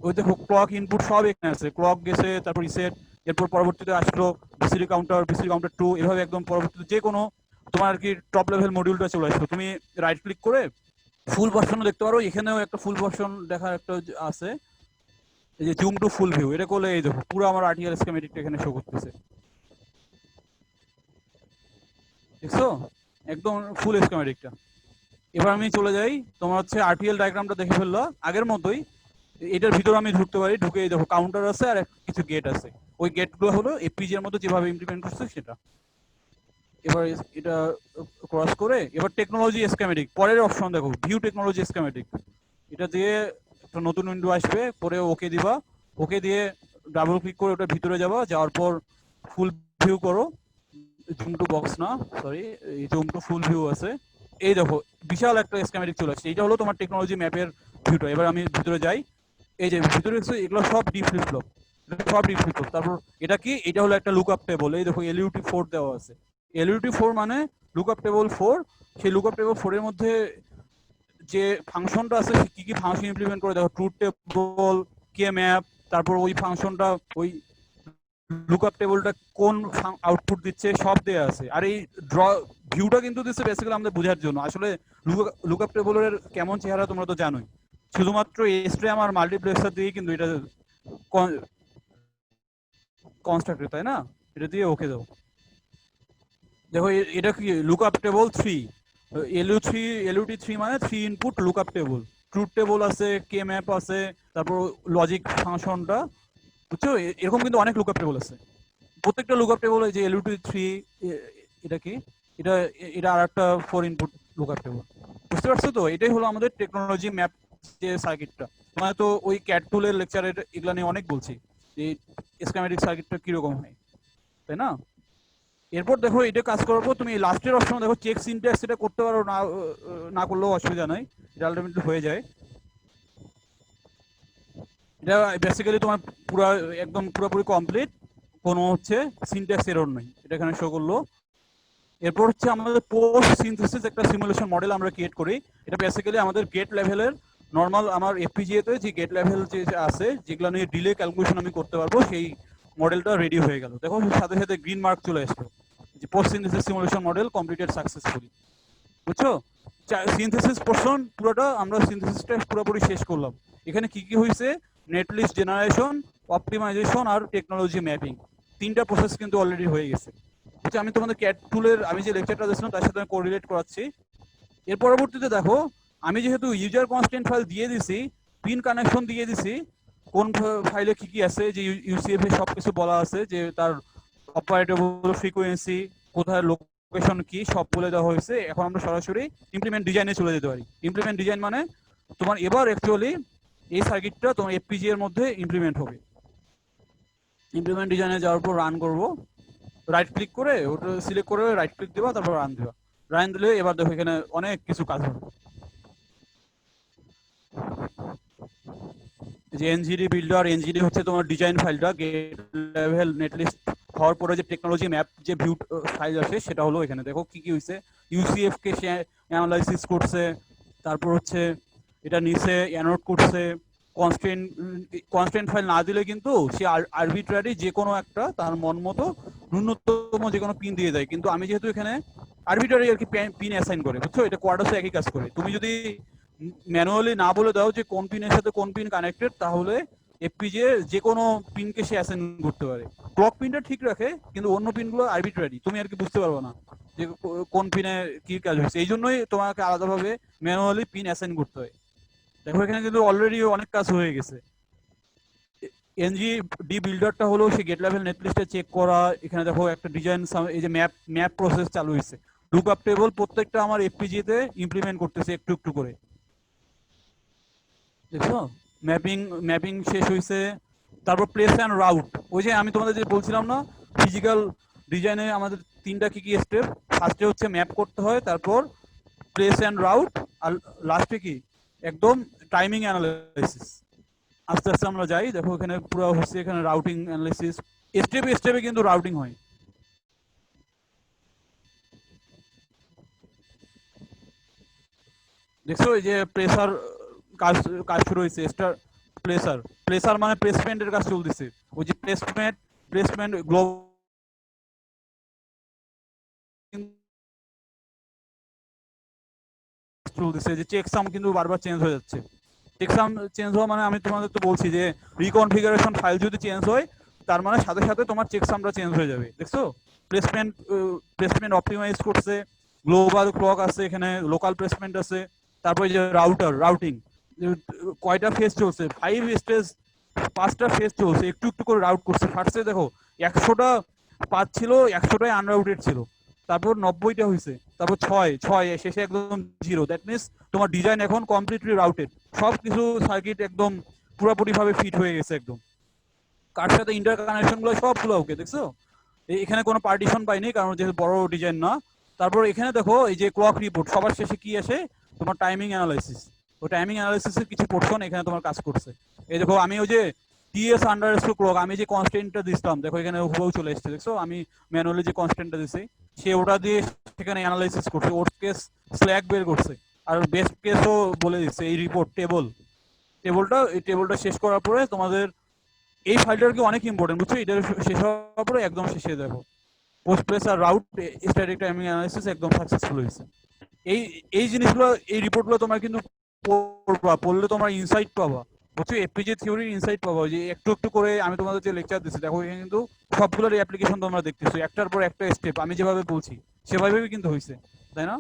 ওই দেখো ক্লক ইনপুট সব এখানে আছে, ক্লক গেছে, তারপর রিসেট, এরপর পরবর্তীতে আসলো বিসিডি কাউন্টার 2, এভাবে একদম পরবর্তীতে যে কোনো তোমার আর কি টপ লেভেল মডিউলটা চলে আসলো। তুমি রাইট ক্লিক করে ফুল ভার্সনও দেখতে পারো, এখানেও একটা ফুল ভার্সন দেখার একটা আছে, এই যে জুম টু ফুল ভিউ, এটা করলে এই দেখো পুরো আমার আরটিএল স্কিমেটিকটা এখানে শো করতেছে, দেখছো একদম ফুল স্কিমেটিকটা। এবার আমি চলে যাই, তোমার হচ্ছে আরটিএল ডায়াগ্রামটা দেখে ফেললো আগের মতোই, এটার ভিতরে আমি ঢুকতে পারি, ঢুকে দেখো কাউন্টার আছে আর কিছু গেট আছে, ওই গেটগুলো হলো এপিজি এর মতো যেভাবে ইমপ্লিমেন্ট করছে সেটা। এবার এটা ক্রস করে এবার টেকনোলজি স্কিমেটিক, পরের অপশন দেখো ভিউ টেকনোলজি স্কিমেটিক, এটা দিয়ে একটা নতুন উইন্ডো আসবে, পরে ওকে দিবা, ওকে দিয়ে ডাবল ক্লিক করে ওটা ভিতরে যাবা, যাওয়ার পর ফুল ভিউ করো, জুম টু বক্স না সরি, এই জুম টু ফুল ভিউ আছে, এই দেখো বিশাল একটা স্কিমেটিক চলে আসছে, এটা হলো তোমার টেকনোলজি ম্যাপের ভিউটা। এবার আমি ভিতরে যাই, এই যে ভিতরে এগুলো সব ডি ফ্লিপ ফ্লপ, সব ডি ফ্লিপ ফ্লপ। তারপর এটা কি, এটা হলো একটা লুকআপ টেবল, এই দেখো এলইউটি 4 দেওয়া আছে, এলইউটি 4 মানে লুকআপ টেবল 4, সেই লুকআপ টেবল 4 এর মধ্যে যে ফাংশনটা আছে কি কি ফাংশন ইমপ্লিমেন্ট করে দেখো, ট্রুথ টেবল, কে ম্যাপ, তারপর ওই ফাংশনটা ওই লুকআপ টেবলটা কোন আউটপুট দিচ্ছে সব দেয়া আছে। আর এই ড্র ভিউটা কিন্তু দিচ্ছে বেসিক্যালি আমাদের বোঝার জন্য, আসলে লুকআপ টেবলের কেমন চেহারা তোমরা তো জানোই, শুধুমাত্র এস্ট্রিম আর মাল্টিপ্লেক্সার দিয়ে কিন্তু এটা কনস্ট্রাক্টেড, তাই না? এটা দিয়ে ওকে দাও, দেখো এটা কি লুকআপ টেবল 3, এলইউটি 3 মানে 3 input lookup table, truth table আছে, কে ম্যাপ আছে, তারপর লজিক ফাংশনটা, বুঝছো এরকম কিন্তু অনেক লুকআপ টেবল আছে, প্রত্যেকটা লুকআপ টেবল, যে এলইউটি 3 এটা কি, এটা এটা আর একটা 4 ইনপুট লুকআপ টেবল, বুঝতে পারছো তো? এটাই হলো আমাদের টেকনোলজি ম্যাপ যে সার্কিটটা। মানে তো ওই ক্যাট টুলের লেকচারের এগুলা নিয়ে অনেক বলছি, যে স্কিমেটিক সার্কিটটা কিরকম হয়, তাই না? এরপর দেখো এটা কাজ করার পর তুমি লাস্টের অপশন দেখো চেক সিনট্যাক্স, এটা করতে পারো, না না করলেও অসুবিধা নাই, এটা আলটিমেটলি হয়ে যায়। এটা বেসিক্যালি তোমার পুরো একদম পুরোপুরি কমপ্লিট, কোনো হচ্ছে সিনট্যাক্স এরর নেই, এটা এখানে শো করলো। এরপর হচ্ছে আমাদের পোস্ট সিনথেসিস একটা সিমুলেশন মডেল আমরা ক্রিয়েট করি, এটা বেসিক্যালি আমাদের গেট লেভেলের নর্মাল আমার এফপিজিএ তে যে গেট লেভেল যে আছে যেগুলো নিয়ে ডিলে ক্যালকুলেশন আমি করতে পারবো, সেই মডেলটা রেডি হয়ে গেল, দেখো সাথে সাথে গ্রিন মার্ক চলে আসলো, যে post synthesis simulation model completed successfully, বুঝছো? সিনথেসিস পোর্শন পুরোটা আমরা সিনথেসিসটা পুরোপুরি শেষ করলাম। এখানে কি কি হয়েছে, নেটলিস্ট জেনারেশন, অপটিমাইজেশন আর টেকনোলজি ম্যাপিং, তিনটা প্রসেস কিন্তু অলরেডি হয়ে গেছে। আচ্ছা আমি তোমাদের ক্যাট টুলের আমি যে লেকচারটা দিয়েছিলাম তার সাথে আমি কোরিলেট করাচ্ছি। এর পরবর্তীতে দেখো আমি যেহেতু ইউজার কনস্ট্যান্ট ফাইল দিয়ে দিছি, পিন কানেকশন দিয়ে দিছি, কোন ফাইলে কি কি আছে, যে ইউসিএফ এ সবকিছু বলা আছে, যে তার অপারেটর ফ্রিকোয়েন্সি কোথায়, লোকেশন কি, সব বলে দেওয়া হয়েছে। এখন আমরা সরাসরি ইমপ্লিমেন্ট ডিজাইনে চলে যেতে পারি। ইমপ্লিমেন্ট ডিজাইন মানে তোমার এবার অ্যাকচুয়ালি এই সার্কিটটা তোমার এফপিজি এর মধ্যে ইমপ্লিমেন্ট হবে। ইমপ্লিমেন্ট ডিজাইনে যাওয়ার পর রান করব, রাইট ক্লিক করে ওটা সিলেক্ট করে রাইট ক্লিক দেবা, তারপর রান দেবা, রান দিলে এবার দেখো এখানে অনেক কিছু কাজ হবে, যে এনজিডি বিল্ডার, এনজিডি হচ্ছে তোমার ডিজাইন ফাইলটা, গেট লেভেল নেটলিস্ট হওয়ার পরে যে টেকনোলজি ম্যাপ যে ভিউ ফাইল আসে সেটা হলো এখানে, দেখো কি কি হয়েছে, ইউসিএফ কে সে অ্যানালাইসিস করছে, তারপর হচ্ছে এটা নিচে অ্যানোট করছে, কনস্ট্যান্ট কনস্ট্যান্ট ফাইল না দিলে কিন্তু সে আরবিট্রারি যে কোনো একটা তার মন মতো ন্যূনতম যে কোনো পিন দিয়ে দেয়, কিন্তু আমি যেহেতু এখানে আরবিট্রারি আর কি পিন অ্যাসাইন করে, বুঝছো? এটা কোয়াডাসে একই কাজ করে। তুমি যদি ম্যানুয়ালি না বলে দাও যে কোন পিনের সাথে কোন পিন কানেক্টেড, তাহলে এফপিজিএ যে কোনো পিনকে সে অ্যাসাইন করতে পারে। ক্লক পিনটা ঠিক রাখে, কিন্তু অন্য পিনগুলো আরবিট্রারি, তুমি আর কি বুঝতে পারবে না যে কোন পিনে কি কাজ হচ্ছে, এই জন্যই তোমাকে আলাদাভাবে ম্যানুয়ালি পিন অ্যাসাইন করতে হয়। দেখো এখানে কিন্তু অলরেডি অনেক কাজ হয়ে গেছে। এনজি ডি বিল্ডারটা হলো সে গেট লেভেল নেটলিস্টে চেক করা, এখানে দেখো একটা ডিজাইন, এই যে ম্যাপ ম্যাপ প্রসেস চালু হয়েছে, লুকআপ টেবল প্রত্যেকটা আমার এফপিজি তে ইমপ্লিমেন্ট করতেছে একটু একটু করে, দেখছো? ম্যাপিং ম্যাপিং শেষ হয়েছে, তারপর প্লেস অ্যান্ড রাউট, ওই যে আমি তোমাদের যে বলছিলাম না ফিজিক্যাল ডিজাইনে আমাদের তিনটা কি কি স্টেপ, ফার্স্টে হচ্ছে ম্যাপ করতে হয়, তারপর প্লেস অ্যান্ড রাউট, আর লাস্টে কি একদম টাইমিং অ্যানালাইসিস। আস্তে আস্তে আমরা যাই, দেখো এখানে পুরো হচ্ছে এখানে রাউটিং অ্যানালাইসিস, স্টেপে স্টেপে কিন্তু রাউটিং হয়। দেখছো এই যে প্রেসার কাজ কাজ শুরু হয়েছে, স্টার প্লেসার, প্লেসার মানে প্লেসমেন্টের কাজ চলতেছে, ওই যে প্লেসমেন্ট প্লেসমেন্ট গ্লোব চলতেছে, যে চেকসাম কিন্তু বারবার চেঞ্জ হয়ে যাচ্ছে। চেকসাম চেঞ্জ হওয়া মানে আমি তোমাদের তো বলছি যে রিকনফিগারেশন ফাইল যদি চেঞ্জ হয় তার মানে সাথে সাথে তোমার চেকসামটা চেঞ্জ হয়ে যাবে। দেখছো প্লেসমেন্ট প্লেসমেন্ট অপটিমাইজ করছে, গ্লোবাল ক্লক আছে, এখানে লোকাল প্লেসমেন্ট আছে, তারপরে যে রাউটিং কয়টা ফেজ চলছে, 5 স্টেজ, 5টা ফেজ চলছে, একটু একটু করে রাউট করছে। ফার্স্টে দেখো 100টা পাথ ছিল, 100টাই আনরাউটেড ছিল, তারপর 90টা হয়েছে, তারপর 6 শেষে একদম 0। দ্যাট মিনস তোমার ডিজাইন এখন কমপ্লিটলি রাউটেড, সব কিছু সার্কিট একদম পুরোপুরিভাবে ফিট হয়ে গেছে একদম, কার সাথে ইন্টার কানেকশন গুলো সবগুলো ওকে। দেখছো এখানে কোনো পার্টিশন পাইনি কারণ যেহেতু বড় ডিজাইন না। তারপর এখানে দেখো এই যে ক্লক রিপোর্ট, সবার শেষে কি আসে, তোমার টাইমিং অ্যানালাইসিস। ওই টাইমিং অ্যানালাইসিসের কিছু পোর্শন এখানে তোমার কাজ করছে। এই দেখো আমি ওই যে টিএস আন্ডারস্কোর ক্লক, আমি যে কনস্ট্যান্টটা দিছিলাম দেখো এখানে হুবহু চলে এসেছে। দেখছো আমি ম্যানুয়ালি যে কনস্ট্যান্টটা দিছি সে ওটা দিয়ে সেখানে অ্যানালাইসিস করছে, ওয়ার্স্ট কেস স্ল্যাক বের করছে, আর বেস্ট কেসও বলে দিচ্ছে। এই রিপোর্ট টেবলটা শেষ করার পরে তোমাদের এই ফাইলটার কি অনেক ইম্পর্টেন্ট, বুঝছো, এটা শেষ হওয়ার পরে একদম শেষে দেখো পোস্ট প্রেস আর রাউট স্ট্যাটিক টাইমিং অ্যানালাইসিস একদম সাকসেসফুল হয়েছে। এই এই জিনিসগুলো, এই রিপোর্টগুলো তোমার কিন্তু পড়লে তোমার ইনসাইট পাবা, বুঝছো, এফপিজি থিওরির ইনসাইট পাবা। যে একটু একটু করে আমি তোমাদের যে লেকচার দিচ্ছি দেখো এখানে কিন্তু সবগুলোর অ্যাপ্লিকেশন তোমরা দেখতেছো, একটার পর একটা স্টেপ আমি যেভাবে বলছি সেভাবেই কিন্তু হয়েছে, তাই না?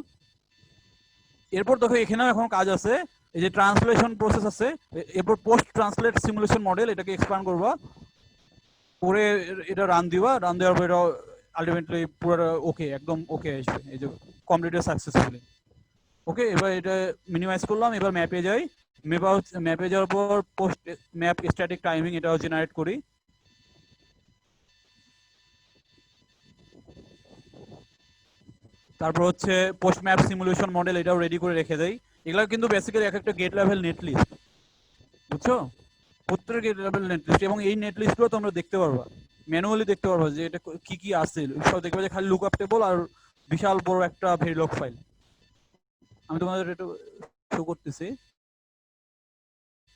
এরপর দেখো এখানেও এখন কাজ আছে, এই যে ট্রান্সলেশন প্রসেস আছে, এরপর পোস্ট ট্রান্সলেট সিমুলেশন মডেল, এটাকে এক্সপ্যান্ড করবা করে এটা রান দিবা, রান দেওয়ার পর এটা আলটিমেটলি পুরো ওকে একদম ওকে আসবে, এই যে কমপ্লিটেড সাকসেসফুলি। ওকে, এবার এটা মিনিমাইজ করলাম, এবার ম্যাপে যাই। ম্যাপে যাওয়ার পর পোস্ট ম্যাপ স্ট্যাটিক টাইমিং এটাও জেনারেট করি। তারপর হচ্ছে পোস্ট ম্যাপ সিমুলেশন মডেল, এটাও রেডি করে রেখে দেই। এগুলো কিন্তু বেসিক্যালি এক একটা গেট লেভেল নেট লিস্ট, বুঝছো, প্রত্যেক গেট লেভেল নেট লিস্ট, এবং এই নেট লিস্টগুলো তোমরা দেখতে পারবা, ম্যানুয়ালি দেখতে পারবা যে এটা কি কি আছে। সব দেখবে যে খালি লুকআপ টেবল আর বিশাল বড় একটা ভেরিলগ ফাইল। আমি তোমাদের এটা শো করতেছি।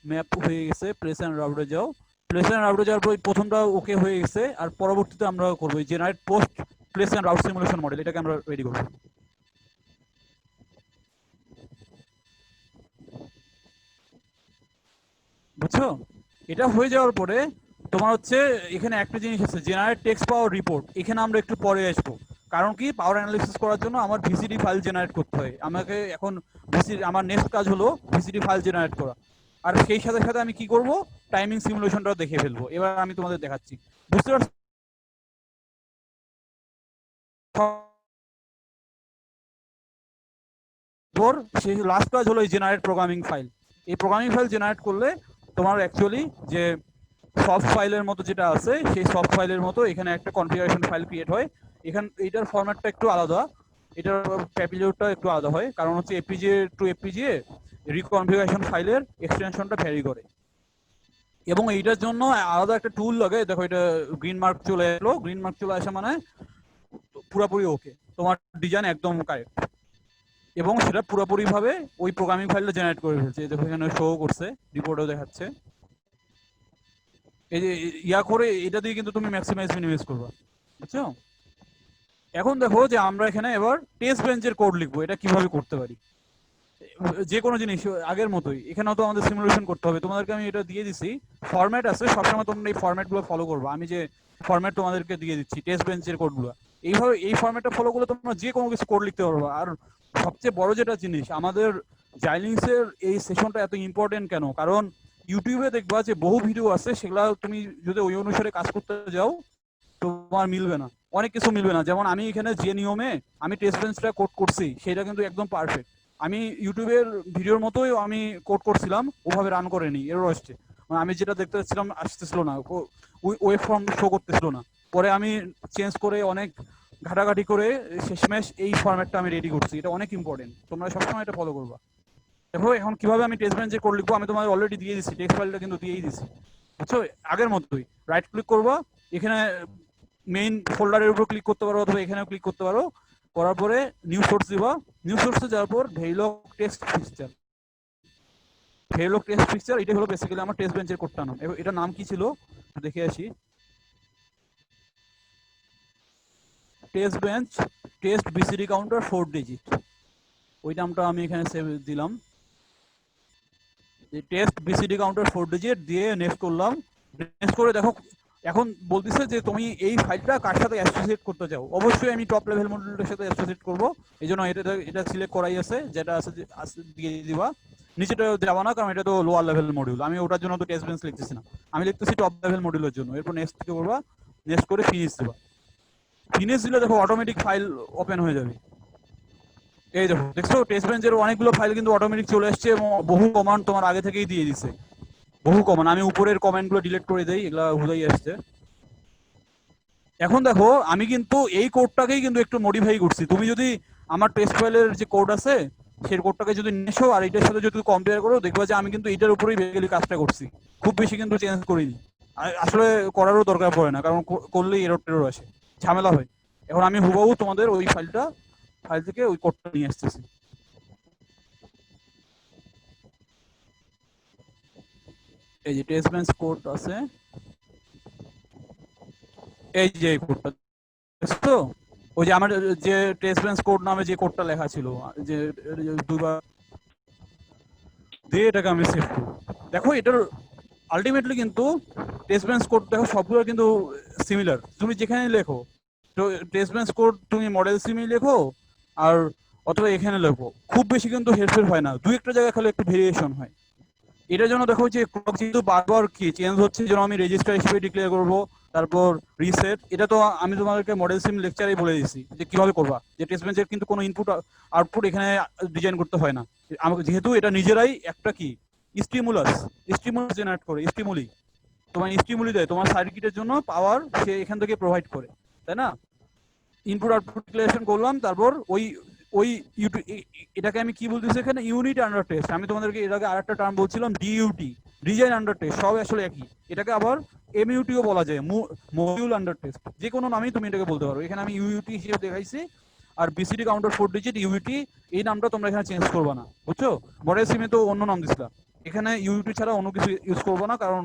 ম্যাপ হয়ে গেছে, প্লেস অ্যান্ড রাউটে যাও। প্লেস অ্যান্ড রাউটে যাওয়ার পর প্রথমটা ওকে হয়ে গেছে, আর পরবর্তীতে আমরা করবো generate post place and route simulation model, এটাকে আমরা রেডি করবো, বুঝছো। এটা হয়ে যাওয়ার পরে তোমার হচ্ছে এখানে একটা জিনিস আছে, জেনারেট টেক্সট পাওয়ার রিপোর্ট, এখানে আমরা একটু পরে আসবো। কারণ কি, পাওয়ার অ্যানালিসিস করার জন্য আমার ভিসিডি ফাইল জেনারেট করতে হয় আমাকে এখন। আমার নেক্সট কাজ হলো ভিসিডি ফাইল জেনারেট করা, আর সেই সাথে সাথে আমি কি করব, টাইমিং সিমুলেশনটাও দেখে ফেলবো। এবার আমি তোমাদের দেখাচ্ছি, বুঝতে পারছো। তোর সেই লাস্ট কাজ হলো এই জেনারেট প্রোগ্রামিং ফাইল। এই প্রোগ্রামিং ফাইল জেনারেট করলে তোমার অ্যাকচুয়ালি যে সফট ফাইলের মতো যেটা আছে সেই সফট ফাইলের মতো এখানে একটা কনফিগারেশন ফাইল ক্রিয়েট হয়। এখান এটার ফরম্যাটটা একটু আলাদা, এটার প্যাপিলিওটা একটু আলাদা হয়, কারণ হচ্ছে এপিজে টু এপিজে রিকনফিগারেশন ফাইলের এক্সটেনশনটা ভ্যারি করে, এবং এইটার জন্য আলাদা একটা টুল লাগে। দেখো এটা গ্রিন মার্ক চলে এলো, গ্রিন মার্ক চলে আসা মানে পুরোপুরি ওকে, তোমার ডিজাইন একদম কারেক্ট, এবং সেটা পুরোপুরি ভাবে ওই প্রোগ্রামিং ফাইলটা জেনারেট করে ফেলছে। দেখো এখানে শো করছে, রিপোর্টও দেখাচ্ছে। এই যে ইয়া করে এটা দিয়ে কিন্তু তুমি ম্যাক্সিমাইজ মিনিমাইজ করবা, বুঝছো। এখন দেখো যে আমরা এখানে এবার টেস্ট বেঞ্চের কোড লিখবো, এটা কিভাবে করতে পারি। যে কোনো জিনিস আগের মতোই এখানেও তো আমাদের সিমুলেশন করতে হবে। তোমাদেরকে আমি এটা দিয়ে দিছি, ফরম্যাট আছে, সবসময় তোমরা এই ফরম্যাটগুলো ফলো করবো। আমি যে ফরম্যাট তোমাদেরকে দিয়ে দিচ্ছি টেস্ট বেঞ্চের কোডগুলো, এইভাবে এই ফরম্যাটটা ফলো করলে তোমরা যে কোনো কিছু কোড লিখতে পারবা। আর সবচেয়ে বড় যেটা জিনিস, আমাদের জাইলিংসের এই সেশনটা এত ইম্পর্টেন্ট কেন, কারণ ইউটিউবে দেখবা যে বহু ভিডিও আছে, সেগুলা তুমি যদি ওই অনুসারে কাজ করতে যাও তোমার মিলবে না, অনেক কিছু মিলবে না। যেমন আমি এখানে যে নিয়মে আমি টেস্ট বেঞ্চটা কোড করছি সেটা কিন্তু একদম পারফেক্ট। আমি ইউটিউবের ভিডিওর মতোই আমি কোড করছিলাম, ওভাবে রান করেনি, এরর আসছে। মানে আমি যেটা দেখতে চাচ্ছিলাম আসতেছিল না, ওয়েব ফর্ম শো করতেছিল না। পরে আমি চেঞ্জ করে অনেক ঘাটাঘাটি করে শেষমেশ এই ফরম্যাটটা আমি রেডি করছি। এটা অনেক ইম্পর্টেন্ট, তোমরা সবসময় এটা ফলো করবা। দেখো এখন কিভাবে আমি টেস্ট বেঞ্চে কোড লিখবো, আমি তোমাদের অলরেডি দিয়ে দিচ্ছি, টেক্সট ফাইলটা কিন্তু দিয়েই দিচ্ছি, বুঝছো? আগের মতোই রাইট ক্লিক করবা, এখানে মেইন ফোল্ডারের উপর ক্লিক করতে পারো অথবা এখানেও ক্লিক করতে পারো। করার পরে নিউ সোর্স দিবা, নিউ সোর্সে যাওয়ার পর ভেরিলগ টেক্সট ফিক্সচার, ভেরিলগ টেক্সট ফিক্সচার এটা হলো বেসিক্যালি আমার টেস্ট বেঞ্চের কোডটার নাম। এটা নাম কি ছিল দেখে আসি। Test bench test BCD counter 4 digit, ওই নামটা আমি এখানে সেভ দিলাম। টেস্ট বিসিডি কাউন্টার 4 ডিজিট দিয়ে নেক্সট করলাম। নেক্সট করে দেখো এখন বলতেছে যে তুমি এই ফাইলটা কার সাথে অ্যাসোসিয়েট করতে চাও। অবশ্যই আমি টপ লেভেল মডিউলটার সাথে অ্যাসোসিয়েট করব, এই জন্য এটা সিলেক্ট করাই আছে, যেটা আছে দিয়ে দিবা। নিচেটা যাবা না, কারণ এটা তো লোয়ার লেভেল মডিউল, আমি ওটার জন্য তো টেস্ট বেঞ্চ লিখতেছি না, আমি লিখতেছি টপ লেভেল মডিউলের জন্য। এরপর নেক্সট করবা, নেক্সট করে ফিনিশ দিবা। ফিনিশ দিলে দেখো অটোমেটিক ফাইল ওপেন হয়ে যাবে। এই দেখো দেখছো টেস্ট বেঞ্চের অনেকগুলো ফাইল কিন্তু অটোমেটিক চলে আসছে এবং বহু কমান্ড তোমার আগে থেকেই দিয়ে দিছে, বহু কমান্ড। আমি উপরের কমেন্টগুলো ডিলিট করে দেই, এগুলা হুদাই আসছে। এখন দেখো আমি কিন্তু এই কোডটাকেই কিন্তু একটু মডিফাই করছি। তুমি যদি আমার টেস্ট ফাইলের যে কোড আছে সেই কোডটাকে যদি নিয়েছো আর এটার সাথে যদি কম্পেয়ার করো, দেখবা যে আমি কিন্তু এটার উপরেই বেসিক্যালি কাজটা করছি, খুব বেশি কিন্তু চেঞ্জ করিনি। আসলে করারও দরকার পড়ে না, কারণ করলেই এরর টেরর আসে, ঝামেলা হয়। এখন আমি হুবহু তোমাদের ওই ফাইল থেকে ওই কোডটা নিয়ে আসতেছি। এই যে টেস্ট বেঞ্চ কোড আছে, এই যে এই কোডটা তো ওই যে আমার যে টেস্ট বেঞ্চ কোড নামে যে কোডটা লেখা ছিল, যে দুইবার দিয়ে এটাকে আমি সেভ করব। দেখো এটার আলটিমেটলি কিন্তু টেস্ট বেঞ্চ কোড দেখো সবগুলো কিন্তু সিমিলার, তুমি যেখানে লেখো। তো টেস্ট বেঞ্চ কোড তুমি মডেল সিমি লেখো আর অথবা এখানে লেখো, খুব বেশি কিন্তু হেরফের হয় না, দুই একটা জায়গায় খালি একটু ভেরিয়েশন হয়। এটার জন্য দেখো যে ক্লক যেহেতু বারবার কি চেঞ্জ হচ্ছে, যেন আমি রেজিস্টার হিসেবে ডিক্লেয়ার করবো, তারপর রিসেট। এটা তো আমি তোমাদেরকে মডেল সিম লেকচারেই বলে দিচ্ছি যে কিভাবে করবা, যে টেস্ট বেঞ্চের কিন্তু কোনো ইনপুট আউটপুট এখানে ডিজাইন করতে হয় না। আমাকে যেহেতু এটা নিজেরাই একটা কি স্টিমুলাস স্টিমুলাস জেনারেট করে, স্টিমুলি তোমার স্টিমুলি দেয় তোমার সার্কিটের জন্য পাওয়ার, সে এখান থেকে প্রোভাইড করে, তাই না? ইনপুট আউটপুট ডিক্লারেশন করলাম, তারপর ওই ওই এটাকে আমি কি বলতেছি এখানে ইউনিট আন্ডার টেস্ট। আমি তোমাদেরকে এর আগে আরেকটা টার্ম বলছিলাম ডিইউটি, ডিজাইন আন্ডার টেস্ট, সব আসলে একই। এটাকে আবার এমইউটিও বলা যায়, মডিউল আন্ডার টেস্ট, যে কোনো নামেই তুমি এটাকে বলতে পারো। এখানে আমি ইউইউটি হিসেবে দেখাইছি। আর বিসিডি কাউন্টার 4 ডিজিট ইউইটি, এই নামটা তোমরা এখানে চেঞ্জ করবা না, বুঝছো? মডেল সিমে তো অন্য নাম দিছিলাম, এখানে ইউইটি ছাড়া অন্য কিছু ইউজ করবো না, কারণ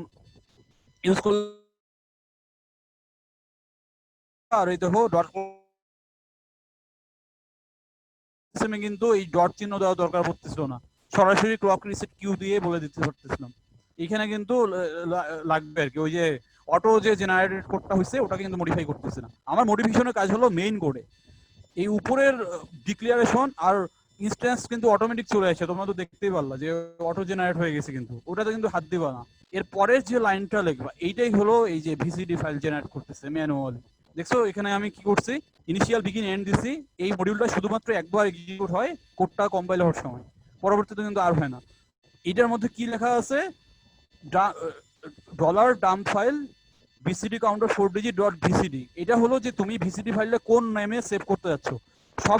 ইউজ করলে আর এই দেখো ডট সিমে কিন্তু এই ডট চিহ্ন দেওয়া দরকার পড়তেছিল না, সরাসরি ক্লক রিসেট কিউ দিয়ে বলে দিতে পারতেছিলাম। এখানে কিন্তু লাগবে আর কি, ওই যে অটো যে জেনারেটেড কোডটা হয়েছে ওটাকে কিন্তু মডিফাই করতেছে না। আমার মডিফিকেশনের কাজ হলো মেইন কোডে এই উপরের ডিক্লারেশন আর ইনস্ট্যান্স কিন্তু অটোমেটিক চলে আসে, তোমরা তো দেখতেই পারলা যে অটো জেনারেট হয়ে গেছে, কিন্তু ওটাতে কিন্তু হাত দিবা না। এর পরের যে লাইনটা লিখবা এইটাই হলো এই যে ভিসিডি ফাইল জেনারেট করতেছে ম্যানুয়ালি। দেখছো এখানে আমি কি করছি, ইনিশিয়াল বিগিন এন্ড দিছি। এই মডিউলটা শুধুমাত্র একবার এক্সিকিউট হয় কোডটা কম্পাইল হওয়ার সময়, পরবর্তীতে কিন্তু আর হয় না। এটার মধ্যে কি লেখা আছে, dollar dump file VCD counter 4 digit dot VCD, এটা হলো যে তুমি ভিসিডি ফাইলটা কোন নেমে সেভ করতে যাচ্ছ। সব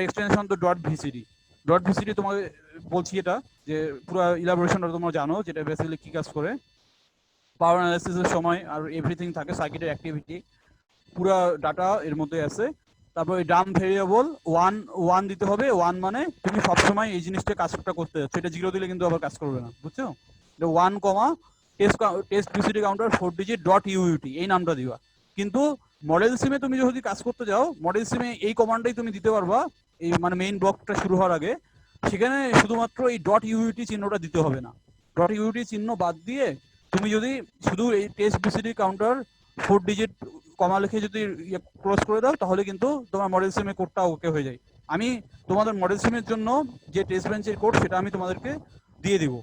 এক্সটেনশন তো ডট ভিসিডি। ডট ভিসিডি তোমাকে বলছি এটা যে পুরো ইলাবোরেশনটা তোমরা জানো, যেটা বেসিক্যালি কি কাজ করে, পাওয়ার অ্যানালাইসিসের সময় আর এভরিথিং থাকে, সার্কিটের অ্যাক্টিভিটি পুরো ডাটা এর মধ্যে আছে। তারপর এই ডাম ভেরিয়েবল ওয়ান দিতে হবে, ওয়ান মানে তুমি সবসময় এই জিনিসটা কাজটা করতে যাচ্ছ, এটা জিরো দিলে কিন্তু আবার কাজ করবে না, বুঝছো? One comma test VCD counter 4 digit dot UUT, এই নামটা দিবা। কিন্তু মডেল সিমে তুমি যদি কাজ করতে যাও, মডেল সিমে এই কমান্ডটাই তুমি দিতে পারবা, এই মানে মেইন ব্লকটা শুরু হওয়ার আগে। সেখানে শুধুমাত্র এই ডট ইউইউটি চিহ্নটা দিতে হবে না, ডট ইউইউটি চিহ্ন বাদ দিয়ে তুমি যদি শুধু এই টেস্ট ভিসিডি কাউন্টার 4 ডিজিট কমা লিখে যদি ক্লোজ করে দাও, তাহলে কিন্তু তোমার মডেল সিমের কোডটা ওকে হয়ে যায়। আমি তোমাদের মডেল সিমের জন্য যে টেস্ট বেঞ্চের কোড সেটা আমি তোমাদেরকে দিয়ে দিব,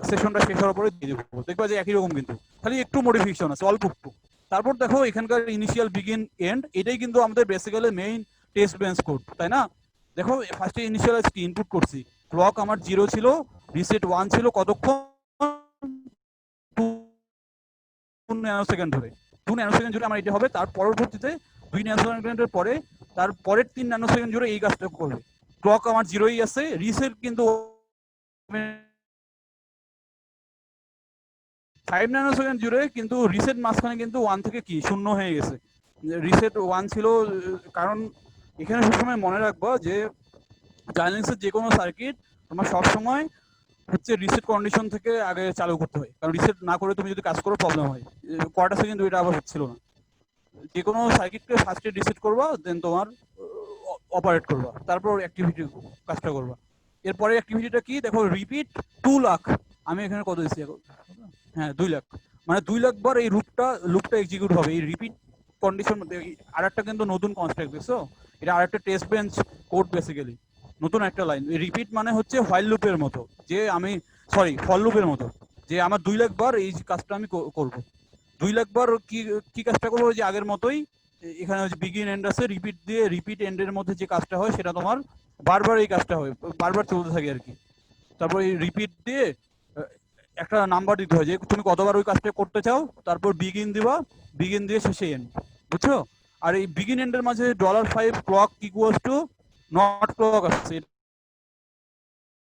সেশনটা শেষ হওয়ার পরে দিয়ে দেবো, দেখবা যে একই রকম, কিন্তু খালি একটু মডিফিকেশন আছে, অল্প একটু। তারপর দেখো এখানকার ইনিশিয়াল বিগিন এন্ড এটাই কিন্তু আমাদের basically main test bench code, তাই না? দেখো ফার্স্টে ইনিশিয়ালাইজ কি ইনপুট করছি, ক্লক আমার 0 ছিল, রিসেট 1 ছিল, কতক্ষণ? 2 ন্যানো সেকেন্ড ধরে, 2 ন্যানো সেকেন্ড জুড়ে আমার এটা হবে। তার পরবর্তীতে 2 ন্যানো সেকেন্ডের পরে তার পরের 3 ন্যানো সেকেন্ড জুড়ে এই কাজটা করবে। ক্লক আমার 0ই আছে, রিসেট কিন্তু 5 ন্যানো সেকেন্ড জুড়ে, কিন্তু রিসেট মাঝখানে কিন্তু 1 থেকে কি শূন্য হয়ে গেছে। রিসেট 1 ছিল, কারণ এখানে সবসময় মনে রাখবো যে জাইলিংসের যে কোনো সার্কিট তোমার সবসময় হচ্ছে রিসেট কন্ডিশন থেকে আগে চালু করতে হয়, কারণ রিসেট না করে তুমি যদি কাজ করো প্রবলেম হয়। কয়টা সেকেন্ড এটা আবার হচ্ছিল না। যে কোনো সার্কিটকে ফার্স্টে রিসেট করবা, দেন তোমার অপারেট করবা, তারপর অ্যাক্টিভিটি কাজটা করবা। এরপরে অ্যাক্টিভিটিটা কি দেখো, রিপিট 2 লাখ। আমি এখানে কত দিচ্ছি এখন? হ্যাঁ 2 লাখ, মানে 2 লাখ বার এই লুপটা এক্সিকিউট হবে এই রিপিট কন্ডিশন মধ্যে। আর একটা কিন্তু নতুন কনস্ট্রাক্ট দেখছো, এটা আরেকটা টেস্ট বেঞ্চ কোড বেসিক্যালি, নতুন একটা লাইন। রিপিট মানে হচ্ছে হোয়াইল লুপের মতো, যে আমি সরি ফর লুপের মতো, যে আমার 2 লাখ বার এই কাজটা আমি করব। 2 লাখ বার কি কি কাজটা করবো, যে আগের মতোই এখানে হচ্ছে বিগিন এন্ড আছে, রিপিট দিয়ে রিপিট এন্ডের মধ্যে যে কাজটা হয় সেটা তোমার বারবার এই কাজটা হয়, বারবার চলতে থাকে আর কি। তারপর এই রিপিট দিয়ে একটা নাম্বার দিতে হয় যে তুমি কতবার ওই কাজটা করতে চাও, তারপর বিগিন দিবা, বিগিন দিয়ে শেষে এন্ড, বুঝছো? আর এই বিগিন এন্ডের মাঝে $5 clock equals to not clock আসছে,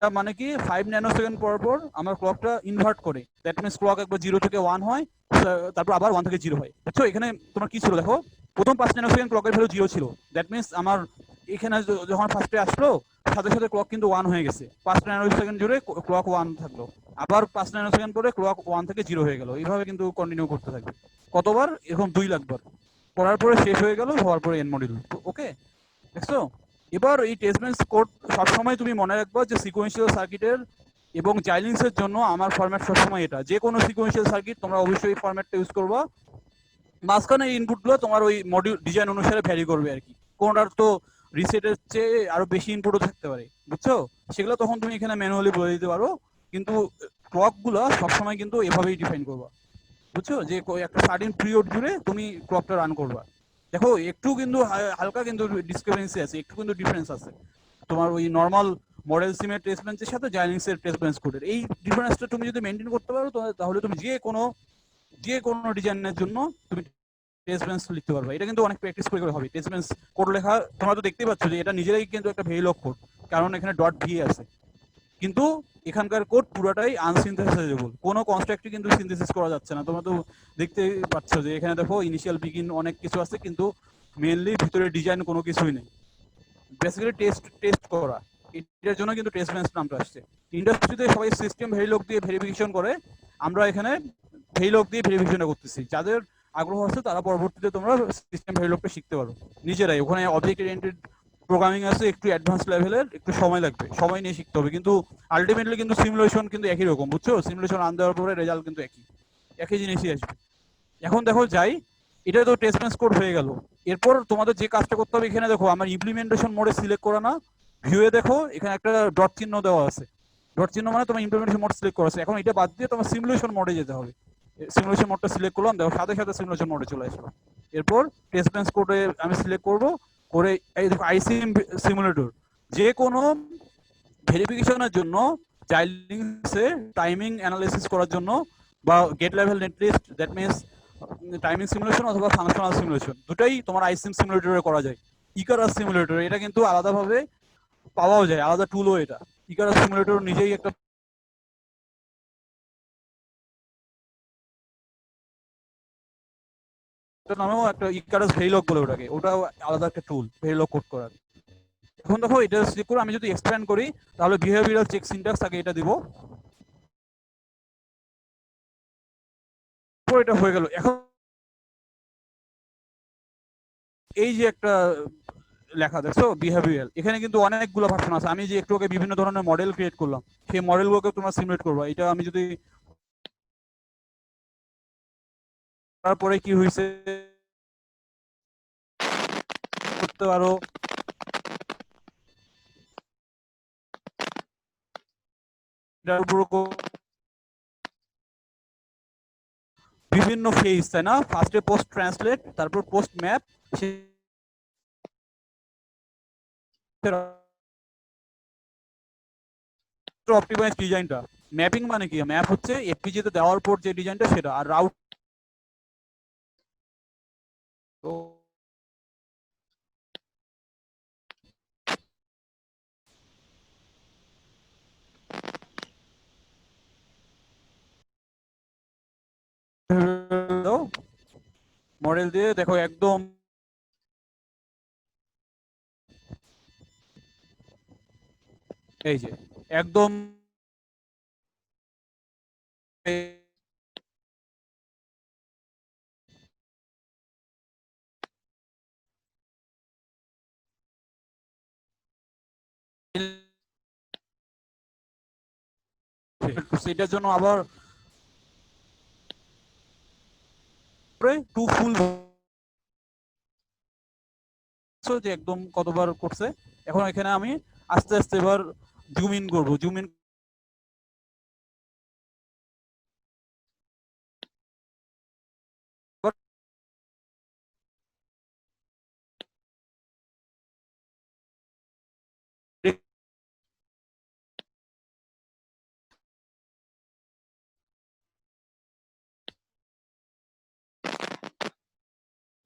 মানে কি 5 ন্যানো সেকেন্ড পর পর আমার ক্লকটা ইনভার্ট করে, দ্যাট মিনস ক্লক একবার 0 থেকে 1 হয়, তারপর আবার 1 থেকে 0 হয়, বুঝছো? এখানে তোমার কি ছিল দেখো, প্রথম 5 ন্যানো সেকেন্ড ক্লকের ভ্যালু 0 ছিল, দ্যাট মিনস আমার এখানে যখন ফার্স্টে আসলো সাথে সাথে ক্লক কিন্তু 1 হয়ে গেছে, 5 ন্যানো সেকেন্ড জুড়ে ক্লক 1 থাকলো, আবার 5 ন্যানো সেকেন্ড পরে ক্লক 1 থেকে 0 হয়ে গেল, এইভাবে কিন্তু কন্টিনিউ করতে থাকবে। কতবার? এরকম 2 লাখ বার পড়ার পরে শেষ হয়ে গেল, হওয়ার পরে এন মডিউল। ওকে, দেখছো? এবার এই টেস্ট বেঞ্চ কোড সবসময় তুমি মনে রাখবা যে সিকোয়েন্সিয়াল সার্কিটের এবং জাইলিংসের জন্য আমার ফরম্যাট সবসময় এটা, যে কোনো সিকোয়েন্সিয়াল সার্কিট তোমরা অবশ্যই এই ফরম্যাটটা ইউজ করবা। মাঝখানে ইনপুটগুলো তোমার ওই মডিউল ডিজাইন অনুসারে ভ্যারি করবে আর কি, কোনটার তো রিসেটের চেয়ে আরো বেশি ইনপুটও থাকতে পারে, বুঝছো? সেগুলো তখন তুমি এখানে ম্যানুয়ালি বলে দিতে পারো, কিন্তু ক্লকগুলো সবসময় কিন্তু এভাবেই ডিফাইন করবা, বুঝছো? যে একটা সার্টেন পিরিয়ড জুড়ে তুমি ক্লকটা রান করবা। দেখো একটু কিন্তু হালকা কিন্তু ডিসক্রিপেন্সি আছে, একটু কিন্তু ডিফারেন্স আছে তোমার ওই নর্মাল মডেল সিমের টেস্ট বেঞ্চের সাথে জাইলিংসের টেস্ট বেঞ্চ কোডের। এই ডিফারেন্সটা তুমি যদি মেনটেন করতে পারো তাহলে তুমি যে কোনো ডিজাইনের জন্য তুমি টেস্ট বেঞ্চ লিখতে পারবে। এটা কিন্তু অনেক প্র্যাকটিস করে হবে। টেস্ট বেঞ্চ কোড লেখা তোমরা তো দেখতেই পাচ্ছ যে এটা নিজেরাই কিন্তু একটা ভেরিলগ কোড, কারণ এখানে ডট ভি আছে, কিন্তু এখানকার কোড পুরোটাই আনসিনথেসাইজেবল, কোনো কনস্ট্রাক্টই কিন্তু সিনথেসিস করা যাচ্ছে না। তোমরা তো দেখতে পাচ্ছ যে এখানে দেখো ইনিশিয়াল বিগিন অনেক কিছু আছে, কিন্তু মেনলি ভিতরে ডিজাইন কোনো কিছুই নেই। বেসিক্যালি টেস্ট করা, এটার জন্য কিন্তু টেস্ট বেঞ্চ নামটা আসছে। ইন্ডাস্ট্রিতে সবাই সিস্টেম ভেরিলগ দিয়ে ভেরিফিকেশন করে, আমরা এখানে ভেরিলগ দিয়ে ভেরিফিকেশনটা করতেছি। যাদের আগ্রহ আছে তারা পরবর্তীতে তোমরা সিস্টেম ভেরিলগটা শিখতে পারো নিজেরাই। ওখানে অবজেক্ট ওরিয়েন্টেড প্রোগ্রামিং আছে, একটু অ্যাডভান্স লেভেলের, একটু সময় লাগবে, সময় নিয়ে শিখতে হবে, কিন্তু আলটিমেটলি কিন্তু সিমুলেশন কিন্তু একই রকম, বুঝছো? সিমুলেশন রান দেওয়ার পরে রেজাল্ট কিন্তু একই, একই জিনিসই আসবে। এখন দেখো যাই, এটা তো টেস্ট বেঞ্চ কোড হয়ে গেল। এরপর তোমাদের যে কাজটা করতে হবে, এখানে দেখো আমার ইমপ্লিমেন্টেশন মোডে সিলেক্ট করা না, ভিউয়ে দেখো এখানে একটা ডট চিহ্ন দেওয়া আছে, ডট চিহ্ন মানে তোমার ইমপ্লিমেন্টেশন মোড সিলেক্ট করা আছে। এখন এটা বাদ দিয়ে তোমার সিমুলেশন মোডে যেতে হবে। সিমুলেশন মোডটা সিলেক্ট করলাম, দেখো সাথে সাথে সিমুলেশন মোডে চলে আসলো। এরপর টেস্ট বেঞ্চ কোডে আমি সিলেক্ট করব, করে এই দেখো আইসিএম সিমুলেটর, যে কোনো ভেরিফিকেশনের জন্য, জাইলিংসে টাইমিং অ্যানালাইসিস করার জন্য, বা gate level netlist, that means timing simulation অথবা ফাংশনাল সিমুলেশন, দুটাই তোমার আইসিএম সিমুলেটরে করা যায়। ইকারাস সিমুলেটর এটা কিন্তু আলাদাভাবে পাওয়াও যায়, আলাদা টুলও এটা। ইকারাস সিমুলেটর নিজেই একটা নামেও একটা ইকারাস ভেরিলগ বলে ওটাকে, ওটাও আলাদা একটা টুল ভেরিলগ কোড করার। এখন দেখো এটা চেক করে আমি যদি এক্সপ্যান্ড করি, তাহলে বিহেভিয়ারাল চেক সিনট্যাক্স আগে এটা দিব, এটা হয়ে গেল। এখন এই যে একটা লেখা দেখছো বিহেভিয়ার, এখানে কিন্তু অনেকগুলো ভার্সন আছে। আমি যে একটু আগে বিভিন্ন ধরনের মডেল ক্রিয়েট করলাম, সেই মডেলগুলোকে তোমরা সিমুলেট করবা। এটা আমি যদি তারপরে কি হয়েছে করতে পারো, এটার উপর বিভিন্ন ফেজ, তাই না? ফার্স্টে পোস্ট ট্রান্সলেট, তারপর পোস্ট ম্যাপ, অপটিমাইজ ডিজাইনটা। ম্যাপিং মানে কি? ম্যাপ হচ্ছে এফপিজি তে দেওয়ার পর যে ডিজাইনটা সেটা, আর রাউট মডেল দিয়ে দেখো একদম এই যে একদম সেটার জন্য আবার টু ফুল যে একদম কতবার করছে। এখন এখানে আমি আস্তে আস্তে এবার জুম ইন করবো, জুম ইন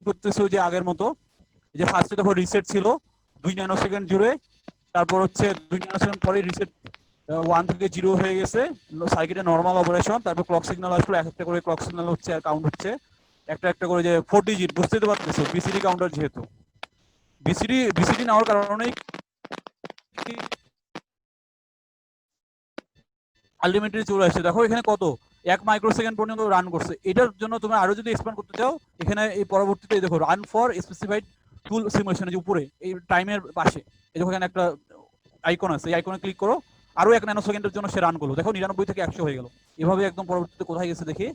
করতেছে ওই যে আগের মতো। এই যে ফার্স্টে দেখো রিসেট ছিল 2 ন্যানো সেকেন্ড জুড়ে, তারপর হচ্ছে 2 ন্যানো সেকেন্ড পরে রিসেট 1 থেকে 0 হয়ে গেছে, সার্কিটে নর্মাল অপারেশন। তারপর ক্লক সিগন্যাল আসলো, এক একটা করে ক্লক সিগন্যাল হচ্ছে আর কাউন্ট হচ্ছে একটা একটা করে, যে 4 ডিজিট, বুঝতেই তো পারতেছো বিসিডি কাউন্টার যেহেতু। বিসিডি নেওয়ার কারণেই আলটিমেটলি চলে আসছে। দেখো এখানে কত 1 মাইক্রোসেকেন্ড পর্যন্ত রান করছে। এটার জন্য তুমি আরো যদি এক্সপ্যান্ড করতে চাও, এখানে এই পরবর্তীতে দেখো run for specified tool simulation, যে উপরে এই টাইমের পাশে এই দেখো এখানে একটা আইকন আছে, এই আইকনে ক্লিক করো, আরো 1 ন্যানো সেকেন্ডের জন্য সে রান করলো। দেখো 99 থেকে 100 হয়ে গেল। এভাবে একদম পরবর্তীতে কোথায় গেছে দেখি,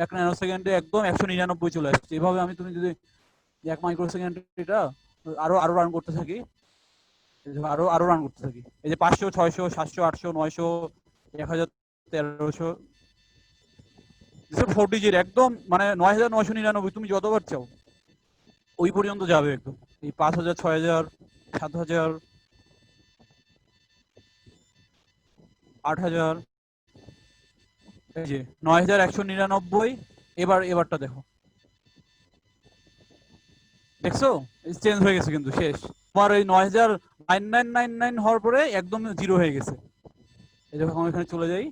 1 ন্যানো সেকেন্ডে একদম 199 চলে আসছে। এভাবে আমি তুমি যদি 1 মাইক্রো সেকেন্ড এটা আরো আরো রান করতে থাকি, আরো আরো রান করতে থাকি, এই যে 500, 600, 700, 800, 900, 1000, 1300, 4 ডিজিট একদম মানে 9999, তুমি যতবার চাও ওই পর্যন্ত যাবে একদম। এই 5000, 6000, 7000, 8000, এই যে 9199। এবারটা দেখো, দেখছো চেঞ্জ হয়ে গেছে কিন্তু শেষ। তোমার ওই 909999 হওয়ার পরে একদম 0 হয়ে গেছে। এই দেখো আমি এখানে চলে যাই,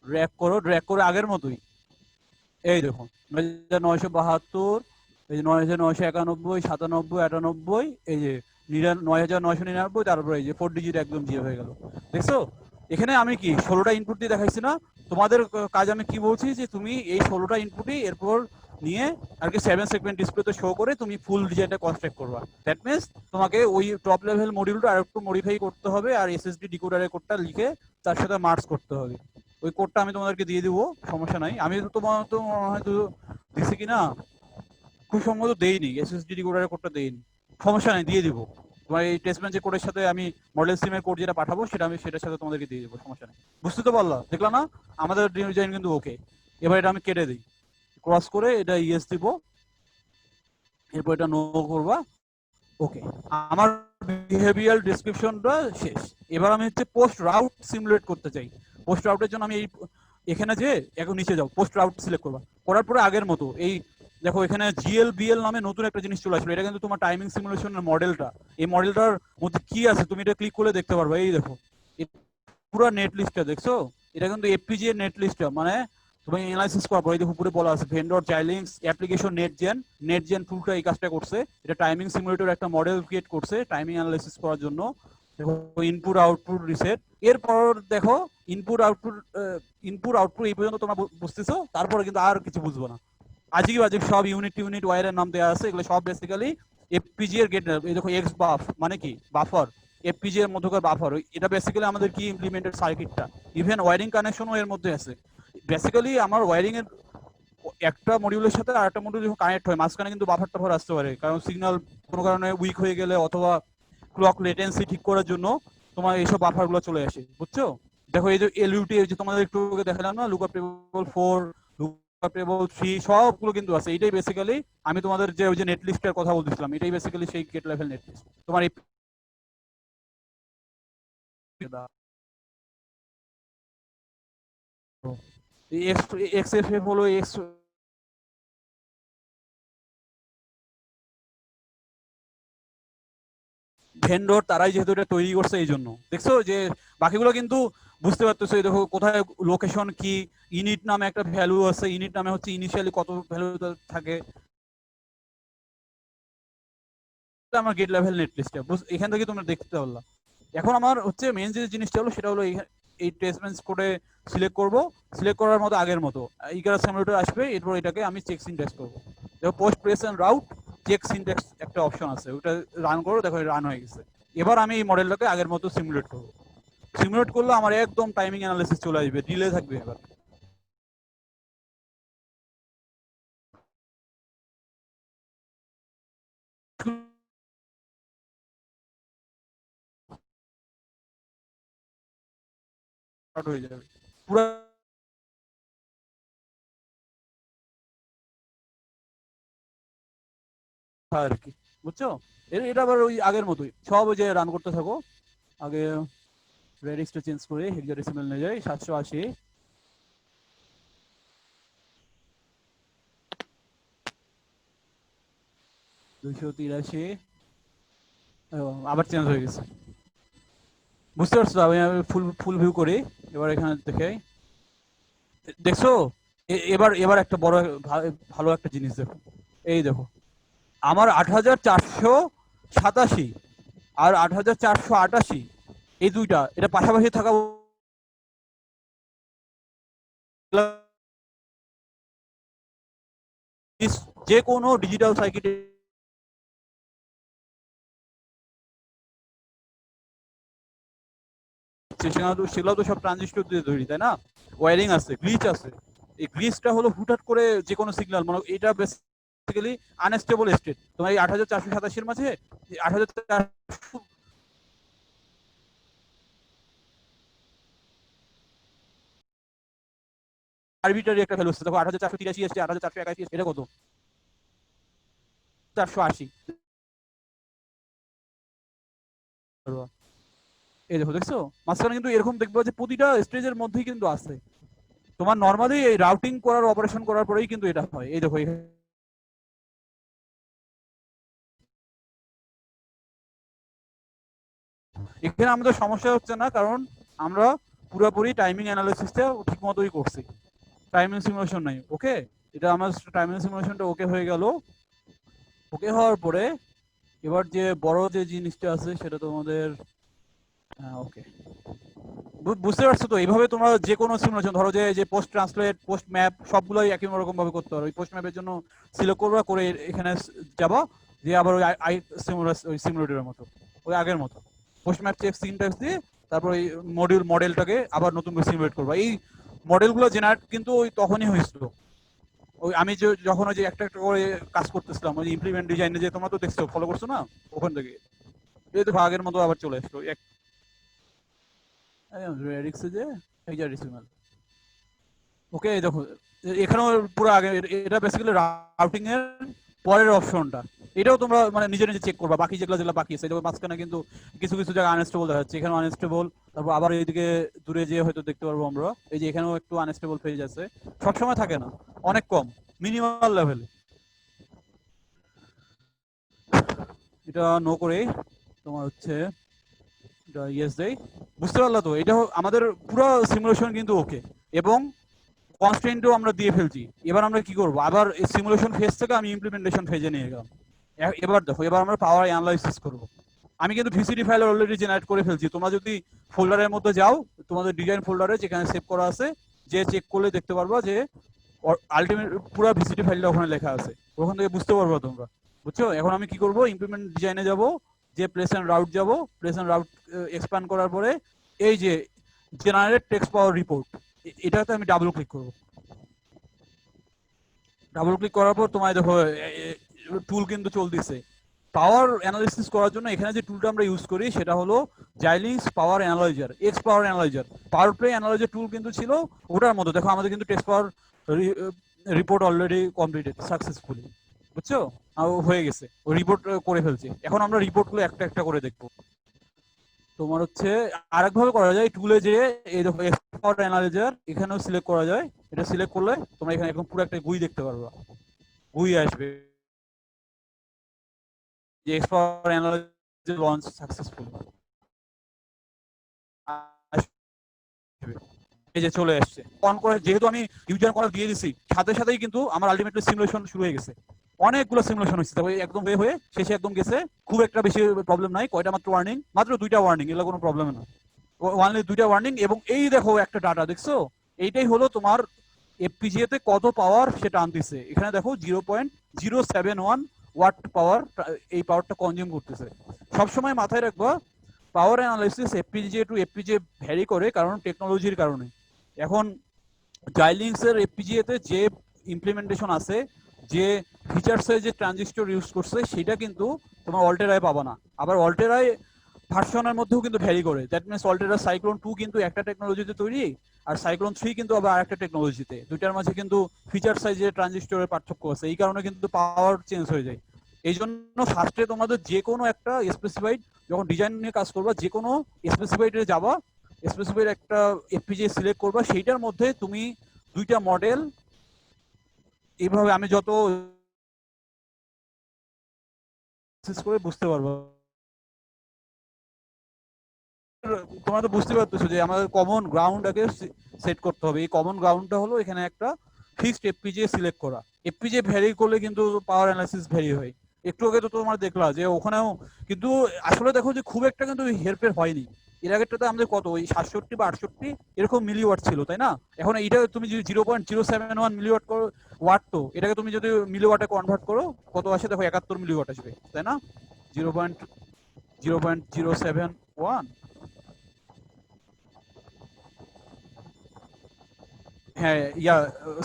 ড্র্যাগ করে আগের মতোই, এই দেখুন 9972, এই যে 9991, 97, 98, এই যে 9999, তারপরে এই যে 4 ডিজিট একদম 0 হয়ে গেল। দেখছো এখানে আমি কি 16টা ইনপুট দিয়ে দেখাইছি না? তোমাদের কাজ আমি কি বলছি, যে তুমি এই 16টা ইনপুটই এরপর নিয়ে আর কি 7 সেগমেন্ট ডিসপ্লেতে শো করে তুমি ফুল ডিজাইনটা কনস্ট্রাক্ট করবা। দ্যাট মিনস তোমাকে ওই টপ লেভেল মডিউলটা আরেকটু মডিফাই করতে হবে, আর এসএসডি ডিকোডারের কোডটা লিখে তার সাথে মার্জ করতে হবে। ওই কোডটা আমি তোমাদেরকে দিয়ে দিব, সমস্যা নাই। আমি তো তোমার তো হয়তো দিছি কিনা খুব সম্ভবত দেইনি, এসএসডি ডিকোডারের কোডটা দেইনি, সমস্যা নাই দিয়ে দিব। তোমার এই টেস্ট বেঞ্চের কোডের সাথে আমি মডেল সিমের কোড যেটা পাঠাবো সেটা আমি সেটার সাথে তোমাদেরকে দিয়ে দেবো, সমস্যা নেই। বুঝতে তো পারলা? দেখলা না আমাদের ডিজাইন কিন্তু ওকে। এবার এটা আমি কেটে দিই, ক্রস করে এটা ইয়েস দিব, এরপর এটা নো করবা, ওকে। আমার বিহেভিয়ার ডেসক্রিপশনটা শেষ। এবার আমি হচ্ছে পোস্ট রাউট সিমুলেট করতে চাই। পোস্ট রাউটের জন্য আমি এই এখানে যে এখন নিচে যাও, পোস্ট রাউট সিলেক্ট করবা, করার পরে আগের মতো এই দেখো এখানে জিএলবিএল নামে নতুন একটা জিনিস চলে আসলো। এটা কিন্তু তোমার টাইমিং সিমুলেশনের মডেলটা। এই মডেলটার মধ্যে কি আছে তুমি এটা ক্লিক করে দেখতে পারবে। এই দেখো পুরো নেট লিস্টটা দেখছো, এটা কিন্তু এফপিজি এর নেট লিস্টটা, মানে তুমি অ্যানালাইসিস করার পর এই দেখো উপরে বলা আছে ভেন্ডর চাইল্ডিংস অ্যাপ্লিকেশন নেট জেন টুলটা এই কাজটা করছে। এটা টাইমিং সিমুলেটর একটা মডেল ক্রিয়েট করছে টাইমিং অ্যানালাইসিস করার জন্য। দেখো ইনপুট আউটপুট রিসেট, এরপর দেখো ইনপুট আউটপুট এই পর্যন্ত তোমরা বুঝতেছো, তারপরে কিন্তু আর কিছু বুঝবো না। আজীব আজীব সব ইউনিট ওয়ারের নাম দেওয়া আছে, এগুলো সব বেসিক্যালি এফপিজি এর গেট। এই দেখো এক্স বাফ মানে কি বাফার, এফপিজি এর মধ্যকার বাফার, এটা বেসিক্যালি আমাদের কি ইমপ্লিমেন্টেড সার্কিটটা। ইভেন ওয়ারিং কানেকশনও এর মধ্যে আছে। বেসিক্যালি আমার ওয়ারিং এর একটা মডিউলের সাথে আর একটা মডিউল যখন কানেক্ট হয় মাঝখানে কিন্তু বাফার টাফার আসতে পারে, কারণ সিগন্যাল কোনো কারণে উইক হয়ে গেলে অথবা ক্লক লেটেন্সি ঠিক করার জন্য তোমার এইসব বাফার গুলো চলে আসে, বুঝছো? দেখো এই যে এলইউটি, এই যে তোমাদের একটু দেখালাম না, লুকআপ টেবল 4, টেবল 3 সবগুলো কিন্তু আছে। এটাই বেসিক্যালি আমি তোমাদের যে ওই যে নেট লিস্টের কথা বলতেছিলাম, এটাই বেসিক্যালি সেই গেট লেভেল নেট লিস্ট। তোমার এই এক্সএফএফ হলো এক্স ভেন্ডর, তারাই যেহেতু এটা তৈরি করছে এই জন্য দেখছো যে বাকিগুলো কিন্তু বুঝতে পারতেছো। এই দেখো কোথায় লোকেশন কি, ইনিট নামে একটা ভ্যালু আছে, ইনিট নামে হচ্ছে ইনিশিয়ালি কত ভ্যালু থাকে আমার গেট লেভেল নেট লিস্টে, এখান থেকে তোমরা দেখতে পারলা। এখন আমার হচ্ছে মেন যে জিনিসটা হলো সেটা হলো এই টেস্টমেন্টস করে সিলেক্ট করব। সিলেক্ট করার মতো আগের মতো ইকারাস সিমুলেটর আসবে, এরপর এটাকে আমি চেক সিনট্যাক্স করব। দেখো post press and route check syntax একটা অপশন আছে, ওটা রান করো, দেখো রান হয়ে গেছে। এবার আমি এই মডেলটাকে আগের মতো সিমুলেট করব। সিমুলেট করলে আমার একদম টাইমিং অ্যানালিসিস চলে আসবে, ডিলে থাকবে এবার। হয়ে যাবে পুরো আর কি, বুঝছো? এটা আবার ওই আগের মতোই সব ওই যে রান করতে থাকো। আগে রেডিক্সটা চেঞ্জ করে হেক্সাডেসিমাল নিয়ে যাই 780, 283, আবার চেঞ্জ হয়ে গেছে। বুঝতে পারছো? আমি ফুল ফুল ভিউ করি এবার, এখানে দেখে দেখছো। এবার এবার একটা বড় ভালো একটা জিনিস দেখো। এই দেখো আমার 8487 আর 8488, এই দুইটা এটা পাশাপাশি থাকা যে কোনো ডিজিটাল সার্কিট সেগুলো তো সব ট্রানজিস্টর দিয়ে তৈরি, তাই না? ওয়ারিং আছে, গ্লিচ আছে। এই গ্লিচটা হলো হুটহাট করে যে কোনো সিগন্যাল, মানে এটা বেসিক্যালি আনস্টেবল স্টেট। তোমার এই 8487 মাঝে 8400 আরবিটারি একটা ভ্যালু আছে। দেখো 8483 আসছে, 8481, এটা কত? 480। এই দেখো দেখছো মাঝখানে কিন্তু এরকম দেখবো যে প্রতিটা স্টেজের মধ্যেই কিন্তু আছে। তোমার নর্মালি এই রাউটিং করার অপারেশন করার পরেই কিন্তু এটা হয়। এই দেখো এখানে আমাদের সমস্যা হচ্ছে না, কারণ আমরা পুরোপুরি টাইমিং অ্যানালিসিসটা ঠিক মতোই করছি, টাইমিং সিমুলেশন নাই। ওকে, এটা আমার টাইমিং সিমুলেশনটা ওকে হয়ে গেল। ওকে হওয়ার পরে এবার যে বড় যে জিনিসটা আছে সেটা তোমাদের ওকে, বুঝতে পারছো তো? এইভাবে তোমরা যে কোনো সিমুলেশন ধরো যে পোস্ট ট্রান্সলেট, পোস্ট ম্যাপ সবগুলোই একই রকম ভাবে করতে পারো। ওই পোস্ট ম্যাপের জন্য সিলেক্ট করবা, করে এখানে যাবা, যে আবার ওই আই ওই সিমুলেটরের মতো ওই আগের মতো পোস্ট ম্যাপ চেক সিনট্যাক্স দিয়ে তারপর ওই মডেলটাকে আবার নতুন করে সিমুলেট করবা। এই মডেলগুলো জেনারেট কিন্তু ওই তখনই হয়েছিল, ওই আমি যে যখন ওই যে একটা একটা করে কাজ করতেছিলাম ওই ইমপ্লিমেন্ট ডিজাইনে, যে তোমরা তো দেখছো ফলো করছো না, ওখান থেকে এই তো আগের মতো আবার চলে আসলো এক রিক্সে যে এই যে রিসিমাল। ওকে দেখো এখানেও পুরো আগে, এটা বেসিক্যালি রাউটিং এর পরের অপশনটা। এটাও তোমরা মানে নিজে নিজে চেক করবা, বাকি যেগুলো যেগুলো বাকি আছে। এটা মাঝখানে কিন্তু কিছু কিছু জায়গায় আনস্টেবল দেখা যাচ্ছে, এখানে আনস্টেবল। তারপর আবার এইদিকে দূরে যেয়ে হয়তো দেখতে পারবো আমরা এই যে এখানেও একটু আনস্টেবল পেজ আছে। সবসময় থাকে না, অনেক কম, মিনিমাল লেভেলে। এটা নো করে তোমার হচ্ছে এটা ইয়েস দেই। বুঝতে পারলা তো? এটা আমাদের পুরো সিমুলেশন কিন্তু ওকে, এবং কনস্ট্রেন্টও আমরা দিয়ে ফেলছি। এবার আমরা কি করব, আবার এই সিমুলেশন ফেজ থেকে আমি ইমপ্লিমেন্টেশন ফেজে নিয়ে গেলাম। এবার দেখো এবার আমরা পাওয়ার অ্যানালাইসিস করব। আমি কিন্তু ভিসিডি ফাইল অলরেডি জেনারেট করে ফেলছি। তোমরা যদি ফোল্ডারের মধ্যে যাও, তোমাদের ডিজাইন ফোল্ডারে যেখানে সেভ করা আছে, যে চেক করলে দেখতে পারবা যে আলটিমেট পুরো ভিসিডি ফাইলটা ওখানে লেখা আছে, ওখান থেকে বুঝতে পারবা তোমরা। বুঝছো? এখন আমি কি করব, ইমপ্লিমেন্ট ডিজাইনে যাব, যে প্লেস এন্ড রাউট যাব, প্লেস এন্ড রাউট এক্সপ্যান্ড করার পরে এই যে জেনারেট টেক্সট পাওয়ার রিপোর্ট, এটাতে আমি ডাবল ক্লিক করব। ডাবল ক্লিক করার পর তোমায় দেখো টুল কিন্তু চলতেছে পাওয়ার অ্যানালিসিস করার জন্য। এখানে যে টুলটা আমরা ইউজ করি সেটা হলো জাইলিংস পাওয়ার অ্যানালাইজার, এক্স পাওয়ার অ্যানালাইজার। পাওয়ার প্লে অ্যানালাইজার টুল কিন্তু ছিল ওটার মতো। দেখো আমাদের কিন্তু টেক্সট পাওয়ার রিপোর্ট অলরেডি কমপ্লিটেড সাকসেসফুলি, বুঝছো? হয়ে গেছে, ও রিপোর্ট করে ফেলছে। এখন আমরা রিপোর্টগুলো একটা একটা করে দেখবো। তোমার হচ্ছে আরেকভাবে করা যায়, টুলে যে এই দেখো এক্সপোর্ট অ্যানালাইজার এখানেও সিলেক্ট করা যায়। এটা সিলেক্ট করলে তোমরা এখানে একদম পুরো একটা গুই দেখতে পারবা, গুই আসবে যে এক্সপোর্ট অ্যানালাইজার লঞ্চ সাকসেসফুল আসবে। এই যে চলে আসছে অন করে, যেহেতু আমি ইউজার কল দিয়ে দিছি সাথে সাথেই কিন্তু আমার আলটিমেটলি সিমুলেশন শুরু হয়ে গেছে। অনেকগুলো সিমুলেশন হচ্ছে, তবে একদম হয়ে শেষে একদম গেছে। খুব একটা বেশি প্রবলেম নাই, কয়টা মাত্র ওয়ার্নিং, মাত্র 2টা ওয়ার্নিং, এগুলো কোনো প্রবলেম না। ওয়ানলি 2টা ওয়ার্নিং। এবং এই দেখো একটা ডাটা দেখছো, এইটাই হলো তোমার এফপিজিএ তে কত পাওয়ার সেটা আনতেছে। এখানে দেখো 0.071 ওয়াট পাওয়ার, এই পাওয়ারটা কনজিউম করতেছে। সবসময় মাথায় রাখবা, power analysis FPGA two FPGA vary করে, কারণ টেকনোলজির কারণে। এখন জাইলিংস এর এফপিজিএ তে যে ইমপ্লিমেন্টেশন আছে, যে ফিচার্সে যে ট্রানজিস্টর ইউজ করছে, সেটা কিন্তু তোমার অল্টেরায় পাবা না। আবার অল্টেরায় ভার্সনের মধ্যেও কিন্তু ভ্যারি করে। দ্যাট মিনস অল্টেরা সাইক্লোন 2 কিন্তু একটা টেকনোলজিতে তৈরি, আর সাইক্লোন 3 কিন্তু আবার আরেকটা টেকনোলজিতে। দুইটার মাঝে কিন্তু ফিচার সাইজে ট্রানজিস্টরের পার্থক্য আছে, এই কারণে কিন্তু পাওয়ার চেঞ্জ হয়ে যায়। এই জন্য ফার্স্টে তোমাদের যে কোনো একটা স্পেসিফাইড, যখন ডিজাইন নিয়ে কাজ করবা, যে কোনো স্পেসিফাইডে যাবা, স্পেসিফাইড একটা এফপিজিএ সিলেক্ট করবা, সেইটার মধ্যে তুমি 2টা মডেল এইভাবে আমি যত করে বুঝতে পারবো। তোমরা তো বুঝতে পারতেছো যে আমাদের কমন গ্রাউন্ড আগে সেট করতে হবে। এই কমন গ্রাউন্ডটা হলো এখানে একটা ফিক্সড এফপিজিএ সিলেক্ট করা। এফপিজিএ ভ্যারি করলে কিন্তু পাওয়ার অ্যানালাইসিস ভ্যারি হয়। একটু আগে তো তোমার দেখলা যে ওখানেও কিন্তু আসলে দেখো যে খুব একটা কিন্তু হেরফের হয়নি। এর আগেরটাতে আমাদের কত ওই 67 বা 68 এরকম মিলিওয়াট ছিল, তাই না? এখন এইটা তুমি যদি 0.071 মিলিওয়াট করো, ওয়াট তো এটাকে তুমি যদি মিলিওয়াটে কনভার্ট করো, কত আসে দেখো, 71 মিলিওয়াট আসবে, তাই না? 0.071, হ্যাঁ,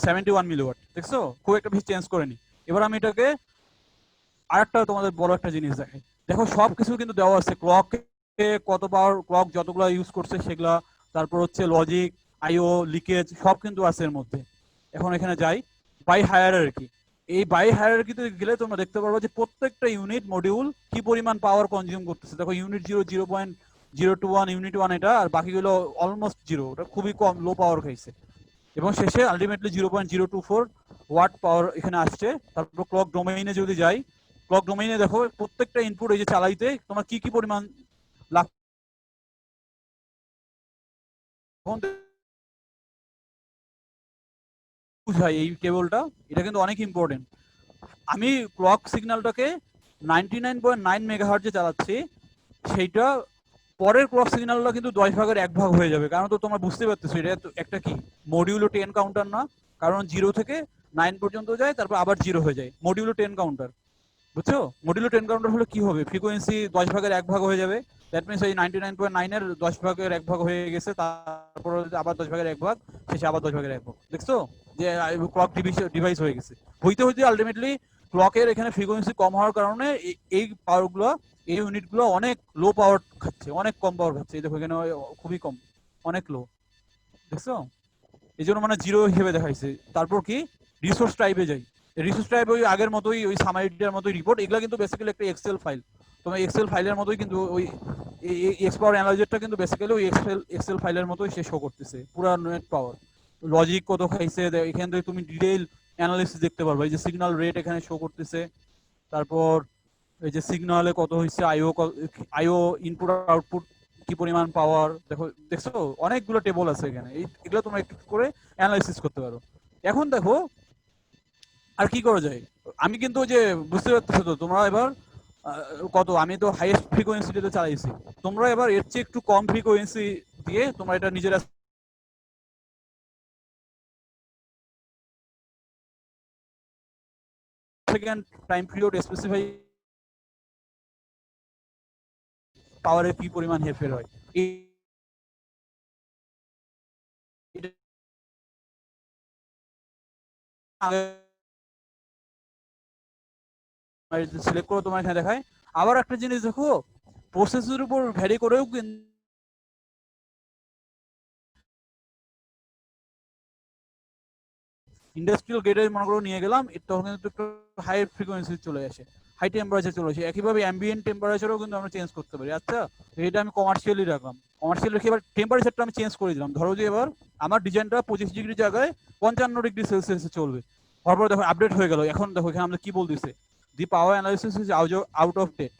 71 মিলিওয়াট, দেখছো? খুব একটা বেশি চেঞ্জ করেনি। এবার আমি এটাকে আরেকটা তোমাদের বড় একটা জিনিস দেখাই। দেখো সবকিছু কিন্তু দেওয়া আছে, ক্লকে কত পাওয়ার ক্লক যতগুলো ইউজ করছে সেগুলা, তারপর হচ্ছে লজিক, আইও, লিকেজ সব কিন্তু আছে এর মধ্যে। এখন এখানে যাই বাই হায়ারার্কি। এই বাই হায়ারার্কিতে গেলে তোমরা দেখতে পারবে যে প্রত্যেকটা ইউনিট মডিউল কি পরিমাণ পাওয়ার কনজিউম করতেছে। দেখো ইউনিট 0.021, ইউনিট 1 এটা, আর বাকিগুলো অলমোস্ট জিরো, ওটা খুবই কম, লো পাওয়ার খাইছে। এবং শেষে আলটিমেটলি 0.024 ওয়াট পাওয়ার এখানে আসছে। তারপর ক্লক ডোমেইনে যদি যাই, ক্লক ডোমেইনে দেখো প্রত্যেকটা ইনপুট এই যে চালাইতে তোমার কি কি পরিমাণ লাগছে বুঝাই এই টেবলটা। এটা কিন্তু অনেক ইম্পর্টেন্ট। আমি ক্লক সিগন্যালটাকে 99.9 মেগাহার্টজে চালাচ্ছি, সেইটা পরের ক্লক সিগন্যালটা কিন্তু 10 ভাগের 1 ভাগ হয়ে যাবে। কারণ তো তোমরা বুঝতে পারতেছো এটা একটা কি মডিউলো 10 কাউন্টার না, কারণ 0 থেকে 9 পর্যন্ত যায়, তারপর আবার 0 হয়ে যায়, মডিউলো 10 কাউন্টার। বুঝছো? মডিউলো 10 কাউন্টার হলে কি হবে, ফ্রিকোয়েন্সি 10 ভাগের 1 ভাগ হয়ে যাবে। দ্যাট মিনস এই 99.9 এর 10 ভাগের 1 ভাগ হয়ে গেছে, তারপর আবার 10 ভাগের 1 ভাগ, শেষে আবার 10 ভাগের 1 ভাগ। দেখছো যে ক্লক ডিভাইস হয়ে গেছে। হইতে হইতে আলটিমেটলি ক্লকের এখানে ফ্রিকোয়েন্সি কম হওয়ার কারণে এই পাওয়ারগুলো, এই ইউনিটগুলো অনেক লো পাওয়ার খাচ্ছে, অনেক কম পাওয়ার খাচ্ছে। এই দেখো এখানে খুবই কম, অনেক লো, দেখছো? এই জন্য মানে জিরো হিসেবে দেখাইছে। তারপর কি রিসোর্স টাইপে যাই, রিসোর্স টাইপ ওই আগের মতোই, ওই সামারিটার মতোই রিপোর্ট। এগুলা কিন্তু বেসিক্যালি একটা এক্সেল ফাইল। তোমার এক্সেল ফাইলের মতোই কিন্তু ওই এক্সপাওয়ার অ্যানালাইজারটা কিন্তু বেসিক্যালি ওই এক্সেল ফাইলের মতোই সে শো করতেছে পুরো নেট পাওয়ার, লজিক কত খাইছে। এখান থেকে তুমি ডিটেইল অ্যানালিসিস দেখতে পারবে। এই যে সিগন্যাল রেট এখানে শো করতেছে, তারপর এই যে সিগন্যালে কত হয়েছে, আইও ইনপুট আউটপুট কি পরিমাণ পাওয়ার, দেখো দেখছো অনেকগুলো টেবল আছে এখানে। এগুলো তোমরা একটু করে অ্যানালাইসিস করতে পারো। এখন দেখো আর কি করা যায়। আমি কিন্তু ওই যে বুঝতে পারতেছো তো তোমরা এবার কত, আমি তো হাইয়েস্ট ফ্রিকোয়েন্সিতে চালাইছি। তোমরা এবার এর চেয়ে একটু কম ফ্রিকোয়েন্সি দিয়ে তোমরা এটা নিজেরা সেকেন্ড টাইম পিরিয়ড স্পেসিফাই পাওয়ারের কি পরিমাণ হেরফের হয় সিলেক্ট করে তোমার এখানে দেখায়। আবার একটা জিনিস দেখো, প্রসেসের উপর ভ্যারি করেও কিন্তু ইন্ডাস্ট্রিয়াল গ্রেডে মনে করো নিয়ে গেলাম, তখন কিন্তু একটু হাই ফ্রিকোয়েন্সি চলে আসে, হাই টেম্পারেচার চলে আসে। একইভাবে অ্যাম্বিয়েন্ট টেম্পারেচারও কিন্তু আমরা চেঞ্জ করতে পারি। আচ্ছা, এটা আমি কমার্শিয়ালি রাখলাম, কমার্শিয়াল রেখে এবার টেম্পারেচারটা আমি চেঞ্জ করে দিলাম। ধরো যে এবার আমার ডিজাইনটা 25 ডিগ্রি জায়গায় 55 ডিগ্রি সেলসিয়াসে চলবে। তারপর দেখো আপডেট হয়ে গেল। এখন দেখো এখানে আমরা কি বলতেছে, the power analysis is out of date,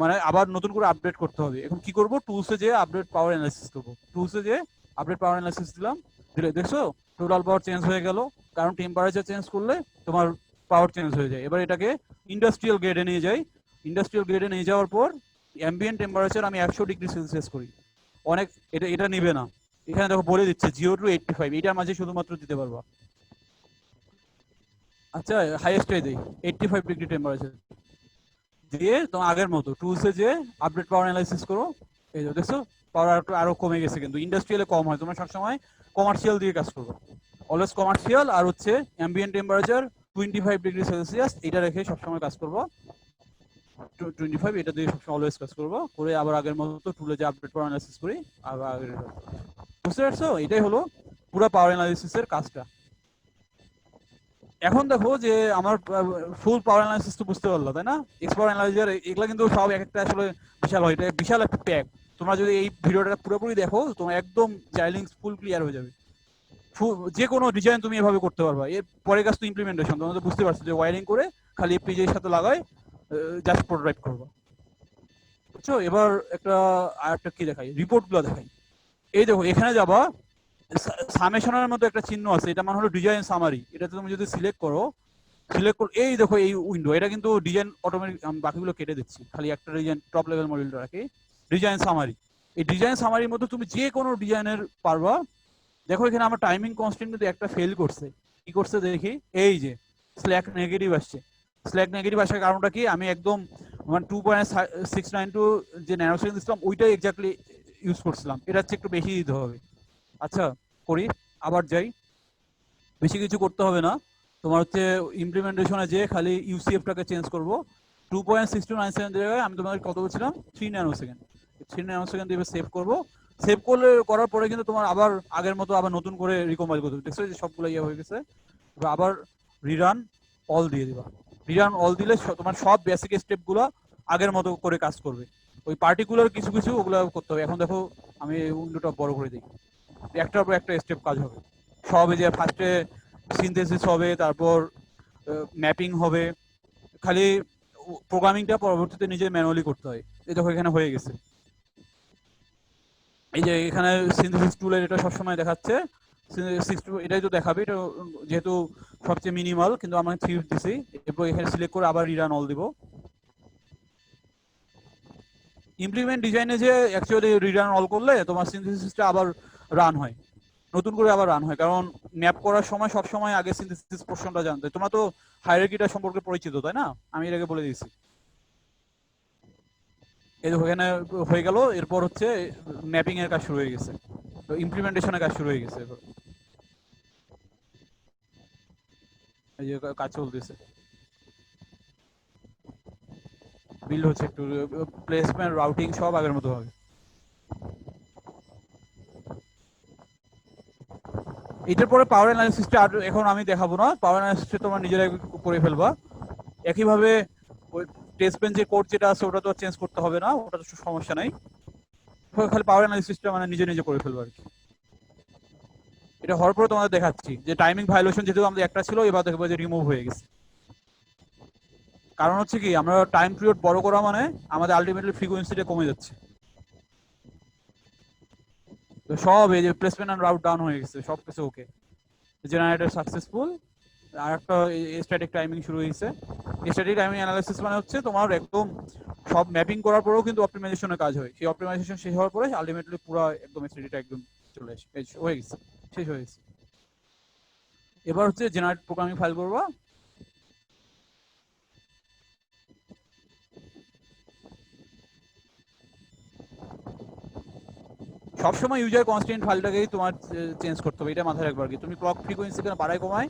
মানে আবার নতুন করে আপডেট করতে হবে। এখন কি করব, টুলসে যে আপডেট পাওয়ার অ্যানালাইসিস করবো, টুলসে যে আপডেট পাওয়ার অ্যানালাইসিস দিলাম, দিলে দেখছো টোটাল পাওয়ার চেঞ্জ হয়ে গেল। কারণ টেম্পারেচার চেঞ্জ করলে তোমার পাওয়ার চেঞ্জ হয়ে যায়। এবার এটাকে ইন্ডাস্ট্রিয়াল গ্রেডে নিয়ে যাই। ইন্ডাস্ট্রিয়াল গ্রেডে নিয়ে যাওয়ার পর অ্যাম্বিয়েন্ট টেম্পারেচার আমি 100 ডিগ্রি সেলসিয়াস করি। অনেক, এটা এটা নিবে না। এখানে দেখো বলে দিচ্ছে 0 to 85, এটার মাঝে শুধুমাত্র দিতে পারবা। আচ্ছা, হাইয়েস্টটাই দিই, 85 ডিগ্রি টেম্পারেচার দিয়ে তোমার আগের মতো টুলসে যে আপডেট পাওয়ার অ্যানালাইসিস করো। এই যে দেখছো পাওয়ার আরো কমে গেছে, কিন্তু ইন্ডাস্ট্রিয়ালে কম হয়। তোমরা সবসময় কমার্শিয়াল দিয়ে কাজ করবো, অলওয়েজ কমার্শিয়াল। আর হচ্ছে অ্যাম্বিয়েন্ট টেম্পারেচার 25 ডিগ্রি সেলসিয়াস, এটা রেখে সবসময় কাজ করবো। 25 এটা দিয়ে সবসময় অলওয়েজ কাজ করবো, করে আবার আগের মতো টুলে যে আপডেট পাওয়ার অ্যানালাইসিস করি আবার আগের। বুঝতে পারছো, এটাই হলো পুরো পাওয়ার অ্যানালাইসিসের কাজটা। এখন দেখো যে আমার ফুল পাওয়ার অ্যানালাইসিস তো বুঝতে পারলো, তাই না? এক্স পাওয়ার অ্যানালাইজার এগুলা কিন্তু সব এক একটা আসলে বিশাল হয়, এটা বিশাল একটা প্যাক। তোমরা যদি এই ভিডিওটা পুরোপুরি দেখো, তোমার একদম জাইলিংস ফুল ক্লিয়ার হয়ে যাবে। যে কোনো ডিজাইন তুমি এভাবে করতে পারবা। এর পরে কাজ তো ইমপ্লিমেন্টেশন, তোমরা তো বুঝতে পারছো যে ওয়ারিং করে খালি পেজের সাথে লাগাই জাস্ট প্রোটোটাইপ করবা। বুঝছো? এবার একটা আর একটা কি দেখাই, রিপোর্টগুলো দেখাই। এই দেখো এখানে যাবা, সামেশনের মতো একটা চিহ্ন আছে, এটা মানে হলো ডিজাইন সামারি। এটাতে তুমি যদি সিলেক্ট করো, এই দেখো এই উইন্ডো, এটা কিন্তু ডিজাইন অটোমেটিক। আমি বাকিগুলো কেটে দিচ্ছি, খালি একটা ডিজাইন টপ লেভেল মডেলটা রাখি, ডিজাইন সামারি। এই ডিজাইন সামারির মধ্যে তুমি যে কোনো ডিজাইনের পারবা। দেখো এখানে আমার টাইমিং কনস্ট্যান্ট কিন্তু একটা ফেল করছে। কি করছে দেখি, এই যে স্ল্যাক নেগেটিভ আসছে। স্ল্যাক নেগেটিভ আসার কারণটা কি, আমি একদম মানে 2.692 যে ন্যানো সেকেন্ড দিচ্ছিলাম ওইটাই এক্স্যাক্টলি ইউজ করছিলাম। এটা হচ্ছে একটু বেশি দিতে হবে। আচ্ছা, করি, আবার যাই। বেশি কিছু করতে হবে না, তোমার হচ্ছে ইমপ্লিমেন্টেশনে যে খালি ইউসিএফটাকে চেঞ্জ করবো। 2.6297 জায়গায় আমি তোমাদের কত বলছিলাম, 3 ন্যানো সেকেন্ড। 3 ন্যানো সেকেন্ড দিয়ে সেভ করবো। সেভ করলে করার পরে কিন্তু তোমার আবার আগের মতো আবার নতুন করে রিকম্পাইল করতে হবে। দেখছো যে সবগুলো ইয়ে হয়ে গেছে। এবার আবার রিরান অল দিয়ে দিবা। রিরান অল দিলে তোমার সব বেসিক স্টেপগুলো আগের মতো করে কাজ করবে। ওই পার্টিকুলার কিছু কিছু ওগুলো করতে হবে। এখন দেখো আমি উইন্ডোটা বড় করে দিই, একটার পর একটা স্টেপ কাজ হবে। সব এই যে ফার্স্টে সিনথেসিস হবে, তারপর ম্যাপিং হবে। খালি প্রোগ্রামিংটা পরবর্তীতে নিজে ম্যানুয়ালি করতে হয়। এই দেখো এখানে হয়ে গেছে। এই যে এখানে সিনথেসিস টুলের এটা সবসময় দেখাচ্ছে, এটাই তো দেখাবে। এটা যেহেতু সবচেয়ে মিনিমাল, কিন্তু আমরা 3 দিছি। এরপর এখানে সিলেক্ট করে আবার রিরান অল দিব। ইমপ্লিমেন্ট ডিজাইনে যে অ্যাকচুয়ালি রিরান অল করলে তোমার সিনথেসিসটা আবার রান হয়, নতুন করে আবার রান হয়। কারণ ম্যাপ করার সময় সব সময় আগে সিনথেসিস পোর্শনটা জানতে হয়। তোমরা তো হায়ারার্কিটা সম্পর্কে পরিচিত, তাই না? আমি এর আগে বলে দিয়েছি। এই দেখো এখানে হয়ে গেল। এরপর হচ্ছে ম্যাপিং এর কাজ শুরু হয়ে গেছে, ইমপ্লিমেন্টেশনের কাজ শুরু হয়ে গেছে। এবার এই যে কাজ চলতেছে, বিল্ড হচ্ছে, একটু প্লেসমেন্ট রাউটিং সব আগের মতো হবে। এটার পরে পাওয়ার অ্যানালিসিসটা আর এখন আমি দেখাবো না, পাওয়ার অ্যানালিসিসটা তোমরা নিজেরাই করে ফেলবা। একইভাবে ওই টেস্ট বেঞ্চের কোড যেটা আছে ওটা তো চেঞ্জ করতে হবে না, ওটা তো সমস্যা নাই। খালি পাওয়ার অ্যানালিসিসটা মানে নিজে নিজে করে ফেলবো আর কি। এটা হওয়ার পরে তোমাদের দেখাচ্ছি যে টাইমিং ভায়োলেশন যেহেতু আমাদের একটা ছিল, এবার দেখবো যে রিমুভ হয়ে গেছে। কারণ হচ্ছে কি, আমরা টাইম পিরিয়ড বড় করা মানে আমাদের আলটিমেটলি ফ্রিকোয়েন্সিটা কমে যাচ্ছে। তো সব এই যে প্লেসমেন্ট এন্ড রাউট ডাউন হয়ে গেছে, সব কিছু ওকে, জেনারেটর সাকসেসফুল। আর একটা স্ট্যাটিক টাইমিং শুরু হয়েছে। স্ট্যাটিক টাইমিং অ্যানালাইসিস মানে হচ্ছে তোমার একদম সব ম্যাপিং করার পরেও কিন্তু অপটিমাইজেশনের কাজ হয়। সেই অপটিমাইজেশন শেষ হওয়ার পরে আলটিমেটলি পুরো একদম স্টেডিটা একদম চলে আসে, হয়ে গেছে, শেষ হয়ে গেছে। এবার হচ্ছে জেনারেট প্রোগ্রামিং ফাইল করবা। সবসময় ইউজার কনস্ট্যান্ট ফাইলটাকেই তোমার চেঞ্জ করতে হবে, এটা মাথায় রাখবে আর কি। তুমি ক্লক ফ্রিকোয়েন্সি কেন বাড়ায় কমায়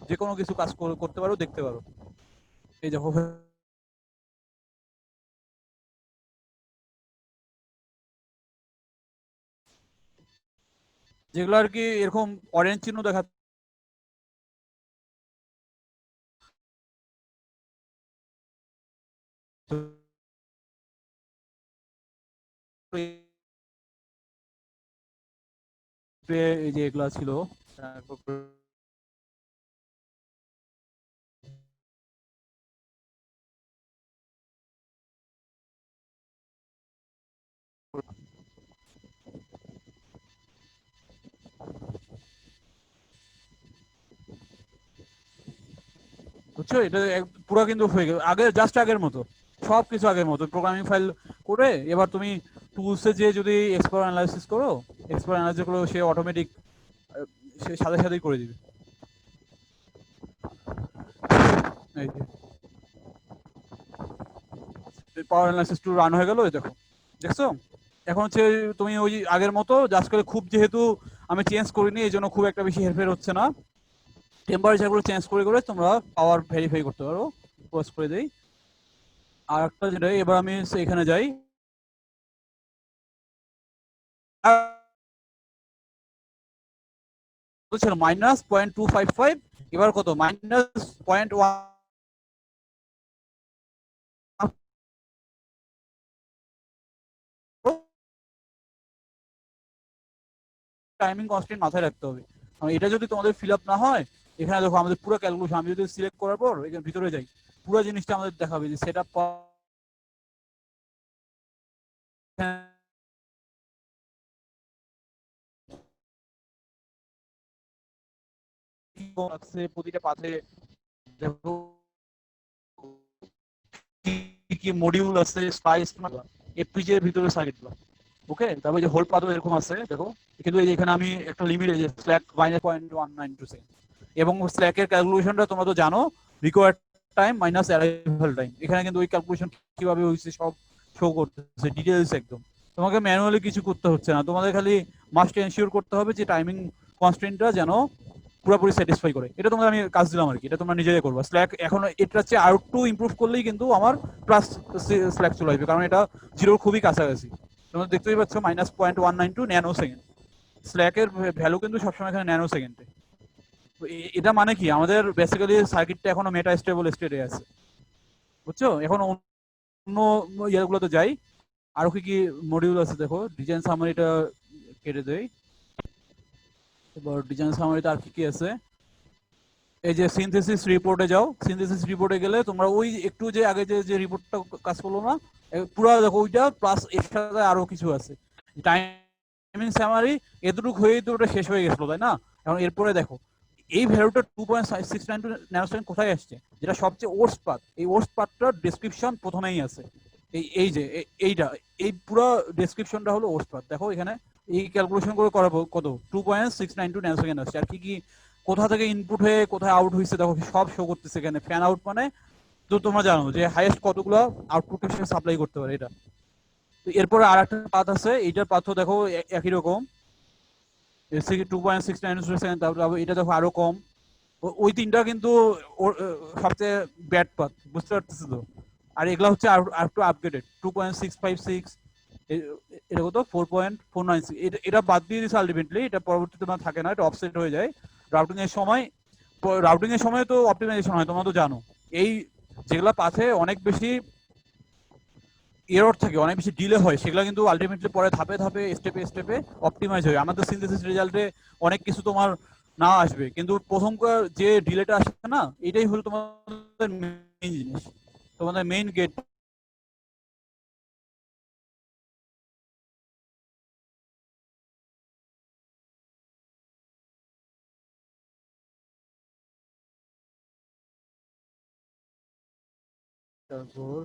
যে কোনো কিছু কাজ করতে পারো, দেখতে পারো। এই দেখো যেগুলো আর কি এরকম অরেঞ্জ চিহ্ন দেখা এই যে এগুলা ছিল বুঝছো, এটা পুরো কিন্তু হয়ে গেল আগে, জাস্ট আগের মতো, সবকিছু আগের মতো প্রোগ্রামিং ফাইল করে। এবার তুমি টুলসে যে যদি এক্সপ্লোর অ্যানালাইসিস করো, এক্সপ্লোর অ্যানালাইসিস করো, সে অটোমেটিক সে সাথে সাথেই করে দিবে। এই যে পাওয়ার অ্যানালাইসিস টু রান হয়ে গেল, এই দেখো, দেখছো? এখন হচ্ছে তুমি ওই আগের মতো জাস্ট করে, খুব যেহেতু আমি চেঞ্জ করিনি এই জন্য খুব একটা বেশি হেরফের হচ্ছে না। টেম্পারেচারগুলো চেঞ্জ করে করে তোমরা পাওয়ার ভেরিফাই করতে পারো। পোস্ট করে দেই। আর একটা যেটা, এবার আমি এখানে যাই, ছিল -0.255, এবার কত, -0.1 টাইমিং কনস্ট্যান্ট মাথায় রাখতে হবে। এটা যদি তোমাদের ফিল আপ না হয়, এখানে দেখো আমাদের পুরো ক্যালকুলেশন, আমি যদি সিলেক্ট করার পর এখানে ভিতরে যাই, পুরো জিনিসটা আমাদের দেখাবে যে সেট আপ আছে প্রতিটা পাথে, দেখো কি কি মডিউল আছে, স্পাইস, এফপিজি এর ভিতরে সার্কিটগুলো। ওকে, তারপরে যে হোল পাথও এরকম আছে দেখো, কিন্তু এই যে এখানে আমি একটা লিমিট, এই যে স্ল্যাক -0.192 এবং স্ল্যাকের ক্যালকুলেশনটা তোমরা তো জানো, required time minus arrival time. এখানে কিন্তু ওই ক্যালকুলেশন কিভাবে হয়েছে সব শো করতেছে ডিটেইলস একদম। তোমাকে ম্যানুয়ালি কিছু করতে হচ্ছে না, তোমাদের খালি মাস্ট এনশিওর করতে হবে যে টাইমিং কনস্ট্যান্টটা যেন পুরোপুরি স্যাটিসফাই করে। এটা তোমরা আমি কাজ দিলাম আর কি, এটা তোমরা নিজেরাই করবা। স্ল্যাক এখন এটার চেয়ে আর একটু ইমপ্রুভ করলেই কিন্তু আমার প্লাস স্ল্যাক চলে আসবে, কারণ এটা জিরোর খুবই কাছাকাছি। তোমরা দেখতেই পাচ্ছ -0.192 ন্যানো সেকেন্ড। স্ল্যাকের ভ্যালু কিন্তু সবসময় এখানে ন্যানো সেকেন্ডে। এটা মানে কি, আমাদের বেসিক্যালি সার্কিটটা এখনো মেটা স্টেবল স্টেটে আছে, বুঝছো? এখন অন্য ইয়েগুলোতে যাই, আরো কি কি মডিউল আছে দেখো। ডিজাইন সামারিটা কেটে দেই। এবার ডিজাইন সামারিতে আর কি কি আছে, এই যে সিনথেসিস রিপোর্টে যাও। সিনথেসিস রিপোর্টে গেলে তোমরা ওই একটু যে আগে যে রিপোর্টটা কাজ করলো না, পুরো দেখো ওইটা প্লাস এক্সট্রা আরো কিছু আছে। টাইমিং সামারি এতটুকু হয়েই তো ওটা শেষ হয়ে গেছিল, তাই না? এখন এরপরে দেখো এই ভ্যালুটা 2.692 ন্যানোসেকেন্ড কোথায় আসছে, যেটা সবচেয়ে ওর্স্ট পাথ। এই ওর্স্ট পাথটার ডেসক্রিপশন প্রথমেই আছে। এই যে এইটা, এই পুরো ডেসক্রিপশনটা হলো ওর্স্ট পাথ। দেখো এখানে এই ক্যালকুলেশন করে করাবো কত, 2.692 ন্যানোসেকেন্ড আসছে। আর কি কি কোথা থেকে ইনপুট হয়ে কোথায় আউট হয়েছে দেখো সব শো করতেছে এখানে। ফ্যান আউট মানে তো তোমরা জানো যে হাইয়েস্ট কতগুলো আউটপুট সাপ্লাই করতে পারে এটা। তো এরপরে আর একটা পাথ আছে, এইটার পাথও দেখো একই রকম, 2.692 তারপর এটা দেখো আরো কম। ওই তিনটা কিন্তু সবচেয়ে ব্যাড পাথ, বুঝতে পারতেছি তো? আর এগুলা হচ্ছে আর একটু আপগ্রেডেড, 2.656, এটা কত 4.496। এটা বাদ দিয়ে দিচ্ছে আলটিমেটলি, এটা পরবর্তীতে তোমার থাকে না, এটা অফসেট হয়ে যায় রাউটিং এর সময়। রাউটিং এর সময় তো অপটিমাইজেশন হয়, তোমরা তো জানো। এই যেগুলা পাথে অনেক বেশি এরর থাকে, অনেক বেশি ডিলে হয়, সেগুলো কিন্তু আলটিমেটলি পরে ধাপে ধাপে স্টেপে স্টেপে অপটিমাইজ হয়। আমাদের সিনথেসিস রেজাল্টে অনেক কিছু তোমার না আসবে, কিন্তু প্রথম যে ডিলেটা আসে না, এটাই হলো তোমাদের মেইন জিনিস, তোমাদের মেইন গেট। তারপর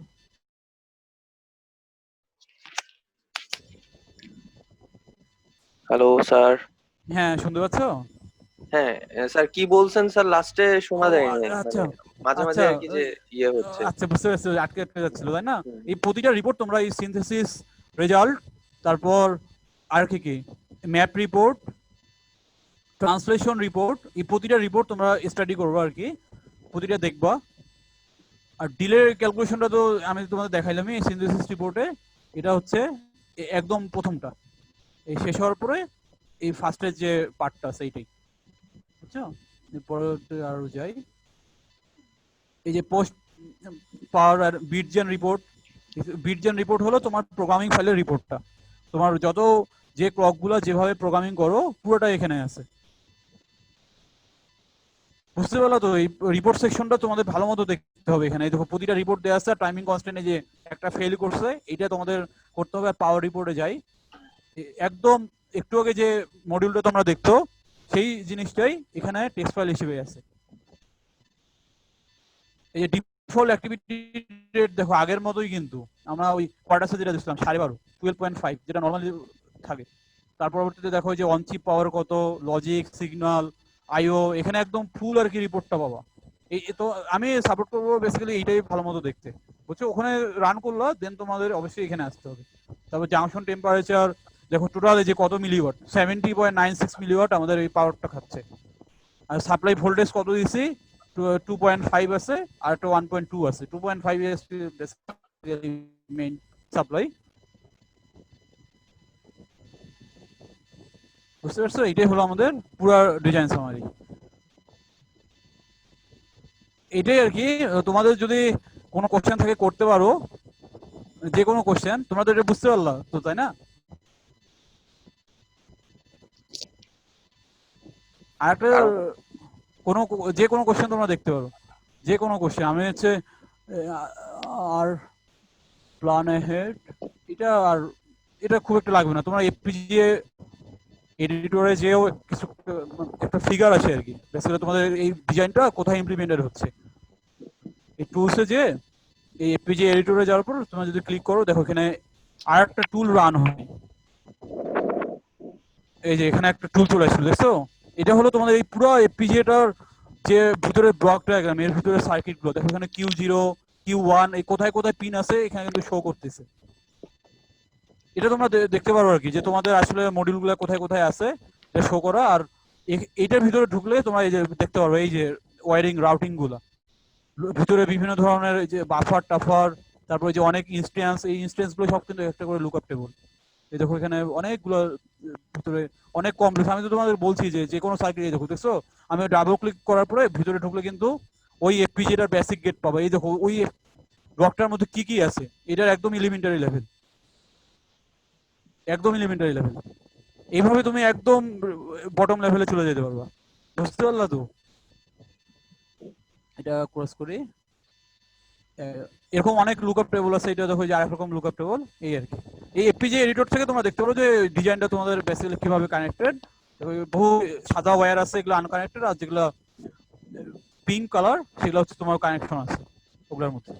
হ্যালো স্যার। হ্যাঁ, শুনতে পাচ্ছ? হ্যাঁ স্যার, কি বলছেন স্যার? লাস্টে শোনা ও যায়নি, মানে আচ্ছা মাঝে মাঝে আচ্ছা আর কি যে ইয়ে হচ্ছে। আচ্ছা, বুঝতে পারছি, আটকে আটকে যাচ্ছিল তাই না? হুম। এই প্রতিটা রিপোর্ট তোমরা এই সিনথেসিস রেজাল্ট, তারপর আর কি কি ম্যাপ রিপোর্ট, ট্রান্সলেশন রিপোর্ট, এই প্রতিটা রিপোর্ট তোমরা স্টাডি করবে আর কি, প্রতিটা দেখবা। আর ডিলের ক্যালকুলেশনটা তো আমি তোমাদের দেখাইলামই এই সিনথেসিস রিপোর্টে। এটা হচ্ছে একদম প্রথমটা, এই শেষ হওয়ার পরে এই ফার্স্টের যে পার্টটা আছে এইটাই, বুঝছো? এরপরে আরো যাই, এই যে পোস্ট পাওয়ার আর বিটজেন রিপোর্ট, বিটজেন রিপোর্ট হলো তোমার প্রোগ্রামিং ফাইলের রিপোর্টটা, তোমার যত যে ক্লকগুলো যেভাবে প্রোগ্রামিং করো পুরোটাই এখানে আছে। বুঝতে পারলো তো? এই রিপোর্ট সেকশনটা তোমাদের ভালো মতো দেখতে হবে। এখানে এই দেখো প্রতিটা রিপোর্ট দেওয়া আছে, টাইমিং কনস্ট্যান্টে যে একটা ফেল করছে এটা তোমাদের করতে হবে। পাওয়ার রিপোর্টে যাই, একদম একটু আগে যে মডিউলটা তোমরা দেখতো সেই জিনিসটাই এখানে টেক্সট ফাইল হিসেবে আছে। এই যে ডিফল্ট অ্যাক্টিভিটি রেট দেখো আগের মতোই, কিন্তু আমরা ওই কোয়ার্টার্সে যেটা দিচ্ছিলাম 12.5 12.5 যেটা নর্মালি থাকে। তার পরবর্তীতে দেখো যে অন চিপ পাওয়ার কত, লজিক, সিগন্যাল, আইও, এখানে একদম ফুল আর কি রিপোর্টটা পাবা। এই তো আমি সাপোর্ট করবো বেসিক্যালি এইটাই ভালো মতো দেখতে, বুঝছো? ওখানে রান করলো দেন তোমাদের অবশ্যই এখানে আসতে হবে। তারপর জাংশন টেম্পারেচার দেখো টোটাল যে কত মিলিওয়াট, 70.96 মিলিওয়াট আমাদের এই পাওয়ারটা খাচ্ছে। আর সাপ্লাই ভোল্টেজ কত দিছি, 2.5 আছে, আর একটা 1.2 আছে। 2.5 মেইন সাপ্লাই। বুঝতে পারছো? এটাই হলো আমাদের পুরো ডিজাইন সামারি। এটাই আর কি। তোমাদের যদি কোনো কোশ্চেন থাকে করতে পারো, যে কোনো কোশ্চেন। তোমরা তো এটা বুঝতে পারলা তো, তাই না? আর একটা কোনো যে কোনো কোশ্চেন তোমরা দেখতে পারো, যে কোনো কোশ্চেন। আমি হচ্ছে আর প্ল্যান হেড, এটা আর এটা খুব একটা লাগবে না। তোমরা এফপিজিএ এডিটরে যেও কিছু একটা ফিগার আছে আর কি, বেসিক্যালি তোমাদের এই ডিজাইনটা কোথায় ইমপ্লিমেন্টেড হচ্ছে। এই টুলসে যে এই এফপিজি এডিটরে যাওয়ার পর তোমরা যদি ক্লিক করো, দেখো এখানে আর একটা টুল রান হয়। এই যে এখানে একটা টুল চলে আসছিল, দেখছো? এটা হলো তোমাদের এই পুরো এফপিজিএটার যে ভিতরে ব্লক ডায়াগ্রাম, এর ভিতরে সার্কিট গুলো দেখো। এখানে Q0 Q1 এই কোথায় কোথায় পিন আছে এখানে কিন্তু শো করতেছে। এটা তোমরা দেখতে পারো আর কি, যে তোমাদের আসলে মডিউল গুলো কোথায় কোথায় আছে এটা শো করা। আর এইটার ভিতরে ঢুকলে তোমরা এই যে দেখতে পারো এই যে ওয়ারিং রাউটিং গুলা, ভিতরে বিভিন্ন ধরনের যে বাফার টাফার, তারপরে যে অনেক ইনস্ট্যান্স, এই ইনস্ট্যান্স গুলো সব কিন্তু একটা করে লুকআপ টেবল। এই দেখো এখানে অনেকগুলো ভিতরে অনেক কম। আমি তো তোমাদের বলছি যে যে কোনো সার্কিট, এই দেখো দেখছো আমি ডাবল ক্লিক করার পরে ভিতরে ঢুকলে কিন্তু ওই এফপিজিএটার বেসিক গেট পাবো। এই দেখো ওই ব্লকটার মধ্যে কি কি আছে, এটার একদম এলিমেন্টারি লেভেল, একদম এলিমেন্টারি লেভেল। এইভাবে তুমি একদম বটম লেভেলে চলে যেতে পারবা। বুঝতে পারলা তো? এটা ক্রস করি। এরকম অনেক লুকআপ টেবল আছে। এটা দেখো যে আরেক রকম লুকআপ টেবল। এই আর কি, এই এফপিজি এডিটর থেকে তোমরা দেখতে পারো যে ডিজাইনটা তোমাদের বেসিক্যালি কিভাবে কানেক্টেড। বহু সাদা ওয়্যার আছে, এগুলো আনকানেক্টেড, আর যেগুলো পিঙ্ক কালার সেগুলো হচ্ছে তোমার কানেকশন আছে ওগুলোর মধ্যে।